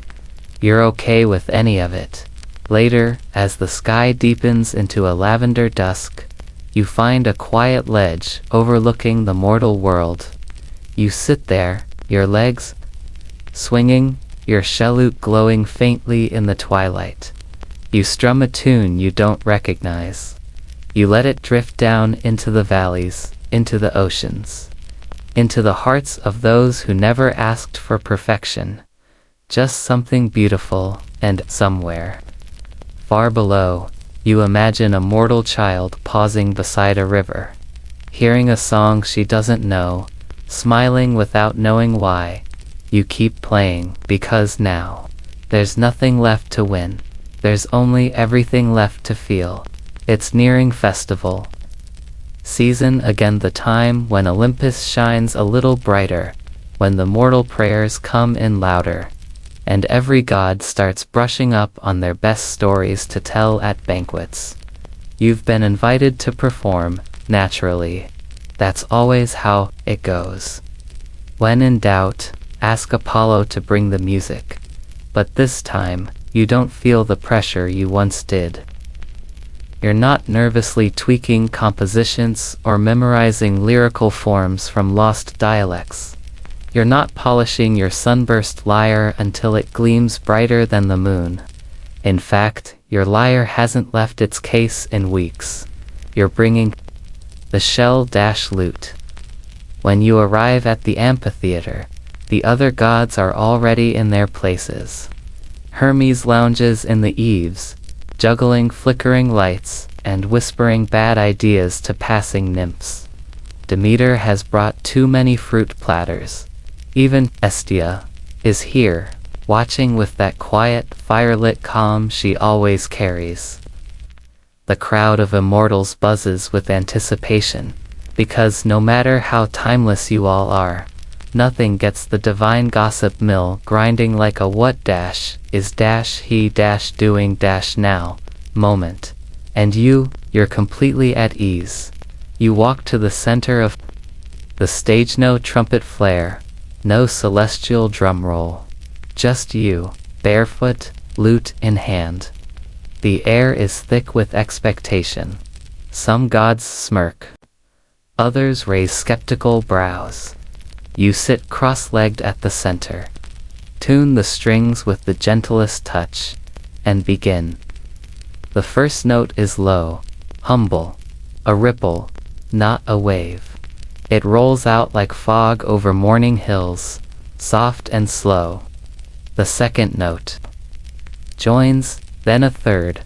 You're okay with any of it. Later, as the sky deepens into a lavender dusk, you find a quiet ledge overlooking the mortal world. You sit there, your legs swinging, your shellute glowing faintly in the twilight. You strum a tune you don't recognize. You let it drift down into the valleys, into the oceans, into the hearts of those who never asked for perfection. Just something beautiful, and somewhere far below, you imagine a mortal child pausing beside a river, hearing a song she doesn't know, smiling without knowing why. You keep playing, because now there's nothing left to win. There's only everything left to feel. It's nearing festival season again, the time when Olympus shines a little brighter, when the mortal prayers come in louder, and every god starts brushing up on their best stories to tell at banquets. You've been invited to perform, naturally. That's always how it goes. When in doubt, ask Apollo to bring the music. But this time, you don't feel the pressure you once did. You're not nervously tweaking compositions or memorizing lyrical forms from lost dialects. You're not polishing your sunburst lyre until it gleams brighter than the moon. In fact, your lyre hasn't left its case in weeks. You're bringing the shell-lute. When you arrive at the amphitheater, the other gods are already in their places. Hermes lounges in the eaves, juggling flickering lights and whispering bad ideas to passing nymphs. Demeter has brought too many fruit platters. Even Hestia is here, watching with that quiet, firelit calm she always carries. The crowd of immortals buzzes with anticipation, because no matter how timeless you all are, nothing gets the divine gossip mill grinding like a what dash is dash he dash doing dash now moment. And you're completely at ease. You walk to the center of the stage, no trumpet flare, no celestial drum roll. Just you, barefoot, lute in hand. The air is thick with expectation. Some gods smirk. Others raise skeptical brows. You sit cross-legged at the center. Tune the strings with the gentlest touch, and begin. The first note is low, humble, a ripple, not a wave. It rolls out like fog over morning hills, soft and slow. The second note joins, then a third.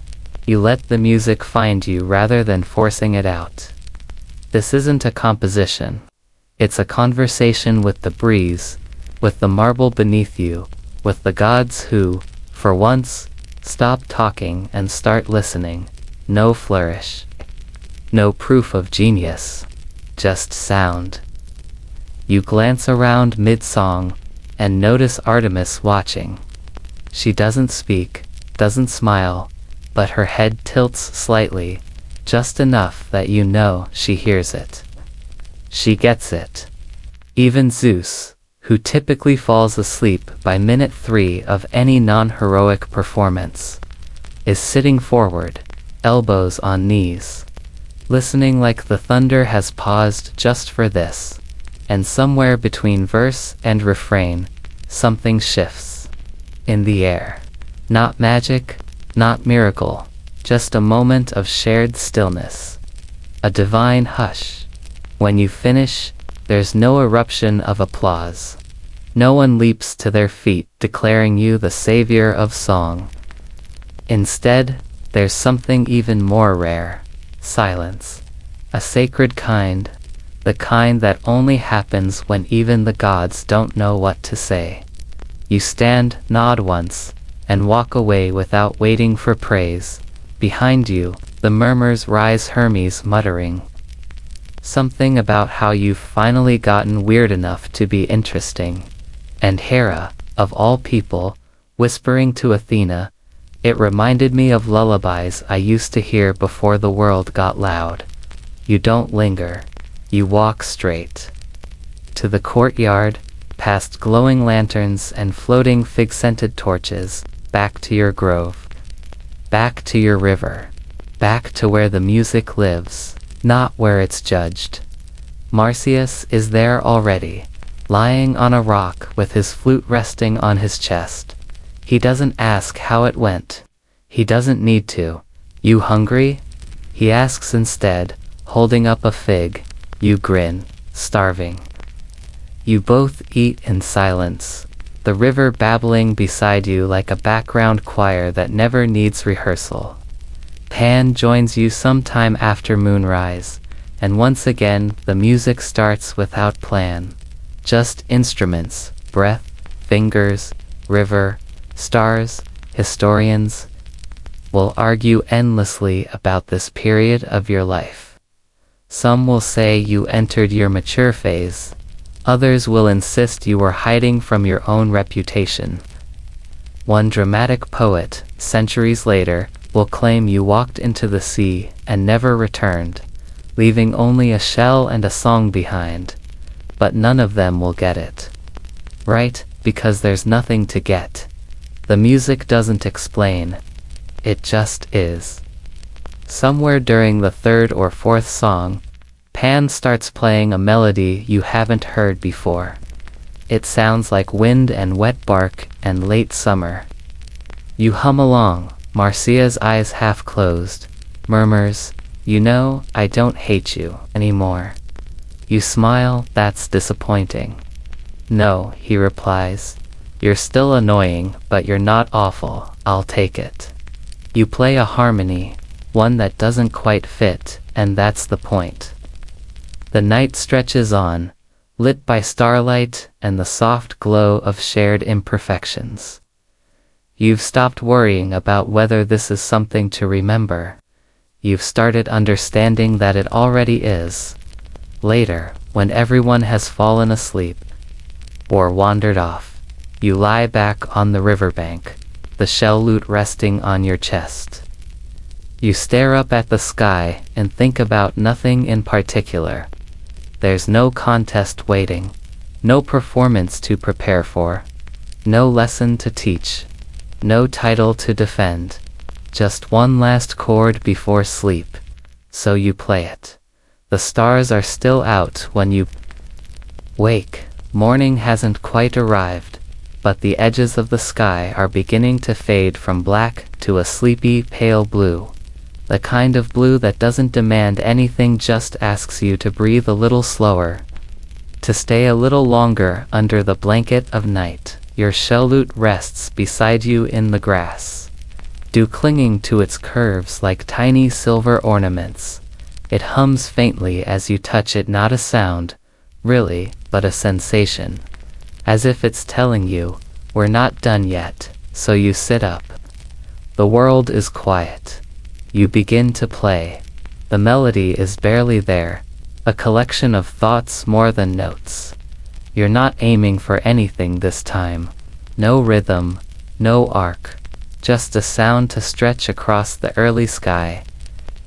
You let the music find you rather than forcing it out. This isn't a composition. It's a conversation with the breeze, with the marble beneath you, with the gods who, for once, stop talking and start listening. No flourish. No proof of genius. Just sound. You glance around mid-song and notice Artemis watching. She doesn't speak, doesn't smile, but her head tilts slightly, just enough that you know she hears it. She gets it. Even Zeus, who typically falls asleep by minute 3 of any non-heroic performance, is sitting forward, elbows on knees, listening like the thunder has paused just for this. And somewhere between verse and refrain, something shifts. In the air. Not magic, not miracle, just a moment of shared stillness. A divine hush. When you finish, there's no eruption of applause. No one leaps to their feet declaring you the savior of song. Instead, there's something even more rare. Silence. A sacred kind. The kind that only happens when even the gods don't know what to say. You stand, nod once, and walk away without waiting for praise. Behind you, the murmurs rise, Hermes muttering something about how you've finally gotten weird enough to be interesting. And Hera, of all people, whispering to Athena, "It reminded me of lullabies I used to hear before the world got loud." You don't linger. You walk straight to the courtyard, past glowing lanterns and floating fig-scented torches, back to your grove, back to your river, back to where the music lives, not where it's judged. Marsyas is there already, lying on a rock with his flute resting on his chest. He doesn't ask how it went. He doesn't need to. "You hungry?" he asks instead, holding up a fig. You grin, starving. You both eat in silence, the river babbling beside you like a background choir that never needs rehearsal. Pan joins you sometime after moonrise, and once again the music starts without plan. Just instruments, breath, fingers, river, stars. Historians will argue endlessly about this period of your life. Some will say you entered your mature phase. Others will insist you were hiding from your own reputation. One dramatic poet, centuries later, will claim you walked into the sea and never returned, leaving only a shell and a song behind. But none of them will get it. Right? Because there's nothing to get. The music doesn't explain. It just is. Somewhere during the third or fourth song, Pan starts playing a melody you haven't heard before. It sounds like wind and wet bark and late summer. You hum along, Marcia's eyes half closed, murmurs, "You know, I don't hate you anymore." You smile, "That's disappointing." "No," he replies. "You're still annoying, but you're not awful, I'll take it." You play a harmony, one that doesn't quite fit, and that's the point. The night stretches on, lit by starlight and the soft glow of shared imperfections. You've stopped worrying about whether this is something to remember. You've started understanding that it already is. Later, when everyone has fallen asleep or wandered off, you lie back on the riverbank, the shell lute resting on your chest. You stare up at the sky and think about nothing in particular. There's no contest waiting, no performance to prepare for, no lesson to teach, no title to defend, just one last chord before sleep, so you play it. The stars are still out when you wake. Morning hasn't quite arrived, but the edges of the sky are beginning to fade from black to a sleepy pale blue. The kind of blue that doesn't demand anything, just asks you to breathe a little slower, to stay a little longer under the blanket of night. Your shell lute rests beside you in the grass, dew clinging to its curves like tiny silver ornaments. It hums faintly as you touch it, not a sound, really, but a sensation. As if it's telling you, we're not done yet, so you sit up. The world is quiet. You begin to play. The melody is barely there, a collection of thoughts more than notes. You're not aiming for anything this time. No rhythm, no arc, just a sound to stretch across the early sky.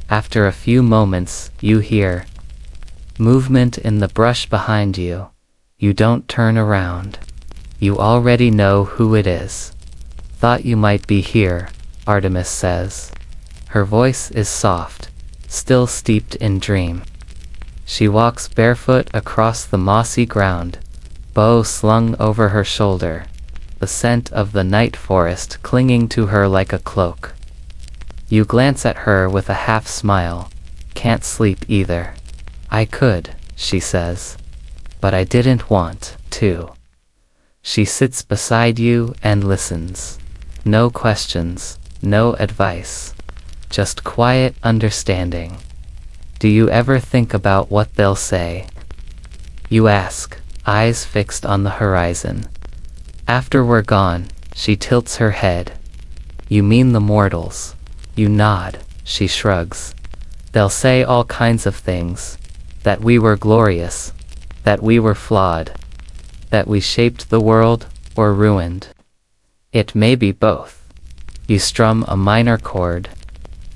After a few moments, you hear movement in the brush behind you. You don't turn around. You already know who it is. "Thought you might be here," Artemis says. Her voice is soft, still steeped in dream. She walks barefoot across the mossy ground, bow slung over her shoulder, the scent of the night forest clinging to her like a cloak. You glance at her with a half smile. "Can't sleep either." "I could," she says, "but I didn't want to." She sits beside you and listens. No questions, no advice, just quiet understanding. "Do you ever think about what they'll say?" You ask, eyes fixed on the horizon. "After we're gone," she tilts her head. "You mean the mortals?" You nod. She shrugs. "They'll say all kinds of things. That we were glorious, that we were flawed, that we shaped the world or ruined. It may be both." You strum a minor chord.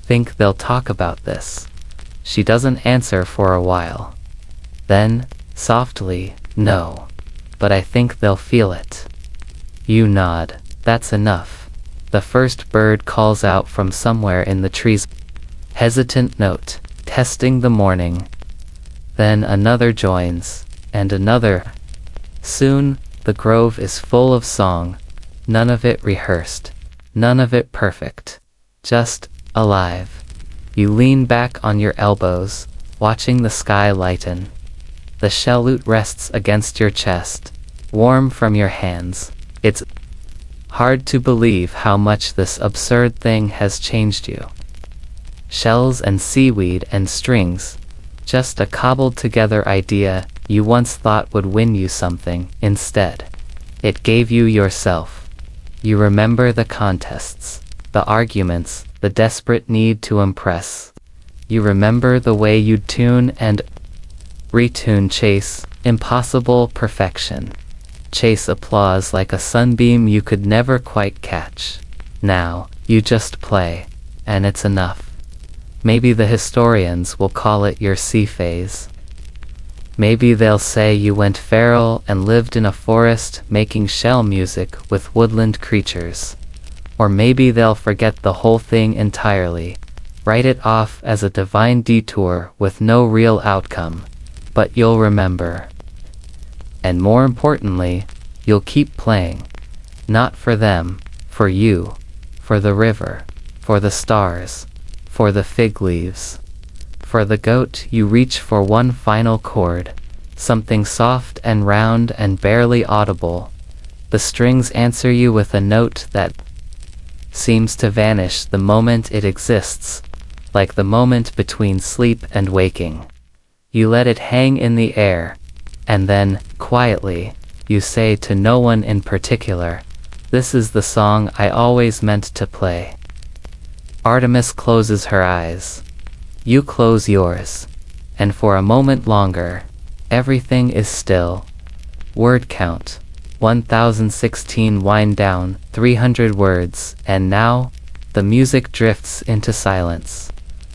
"Think they'll talk about this?" She doesn't answer for a while. Then, softly, "No. But I think they'll feel it." You nod. "That's enough." The first bird calls out from somewhere in the trees. Hesitant note, testing the morning. Then another joins, and another. Soon, the grove is full of song, none of it rehearsed, none of it perfect, just alive. You lean back on your elbows, watching the sky lighten. The shell lute rests against your chest, warm from your hands. It's hard to believe how much this absurd thing has changed you. Shells and seaweed and strings, just a cobbled together idea you once thought would win you something. Instead, it gave you yourself. You remember the contests, the arguments, the desperate need to impress. You remember the way you'd tune and retune, chase impossible perfection, chase applause like a sunbeam you could never quite catch. Now, you just play, and it's enough. Maybe the historians will call it your sea phase. Maybe they'll say you went feral and lived in a forest making shell music with woodland creatures. Or maybe they'll forget the whole thing entirely, write it off as a divine detour with no real outcome. But you'll remember. And more importantly, you'll keep playing. Not for them, for you, for the river, for the stars, for the fig leaves. For the goat you reach for one final chord, something soft and round and barely audible. The strings answer you with a note that seems to vanish the moment it exists, like the moment between sleep and waking. You let it hang in the air, and then, quietly, you say to no one in particular, "This is the song I always meant to play." Artemis closes her eyes. You close yours, and for a moment longer, everything is still. Word count, 1016. Wind down, 300 words, and now, the music drifts into silence.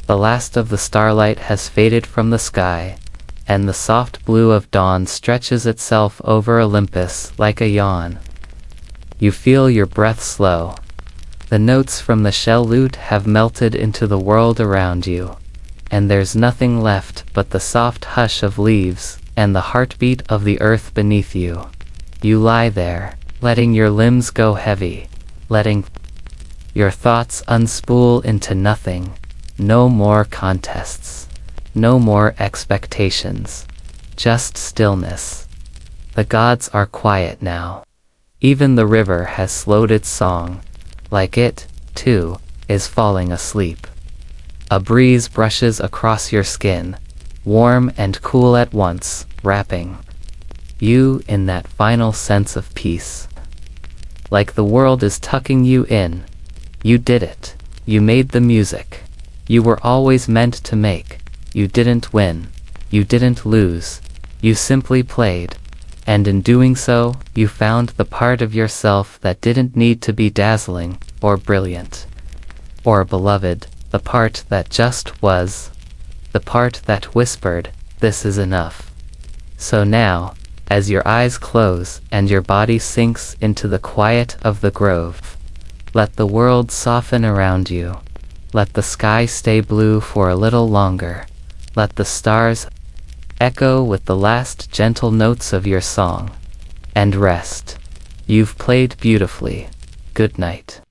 The last of the starlight has faded from the sky, and the soft blue of dawn stretches itself over Olympus like a yawn. You feel your breath slow. The notes from the shell lute have melted into the world around you, and there's nothing left but the soft hush of leaves and the heartbeat of the earth beneath you. You lie there, letting your limbs go heavy, letting your thoughts unspool into nothing. No more contests, no more expectations, just stillness. The gods are quiet now. Even the river has slowed its song, like it, too, is falling asleep. A breeze brushes across your skin, warm and cool at once, wrapping you in that final sense of peace. Like the world is tucking you in. You did it. You made the music you were always meant to make. You didn't win. You didn't lose. You simply played. And in doing so, you found the part of yourself that didn't need to be dazzling, or brilliant, or beloved, the part that just was, the part that whispered, "This is enough." So now, as your eyes close and your body sinks into the quiet of the grove, let the world soften around you. Let the sky stay blue for a little longer. Let the stars echo with the last gentle notes of your song. And rest. You've played beautifully. Good night.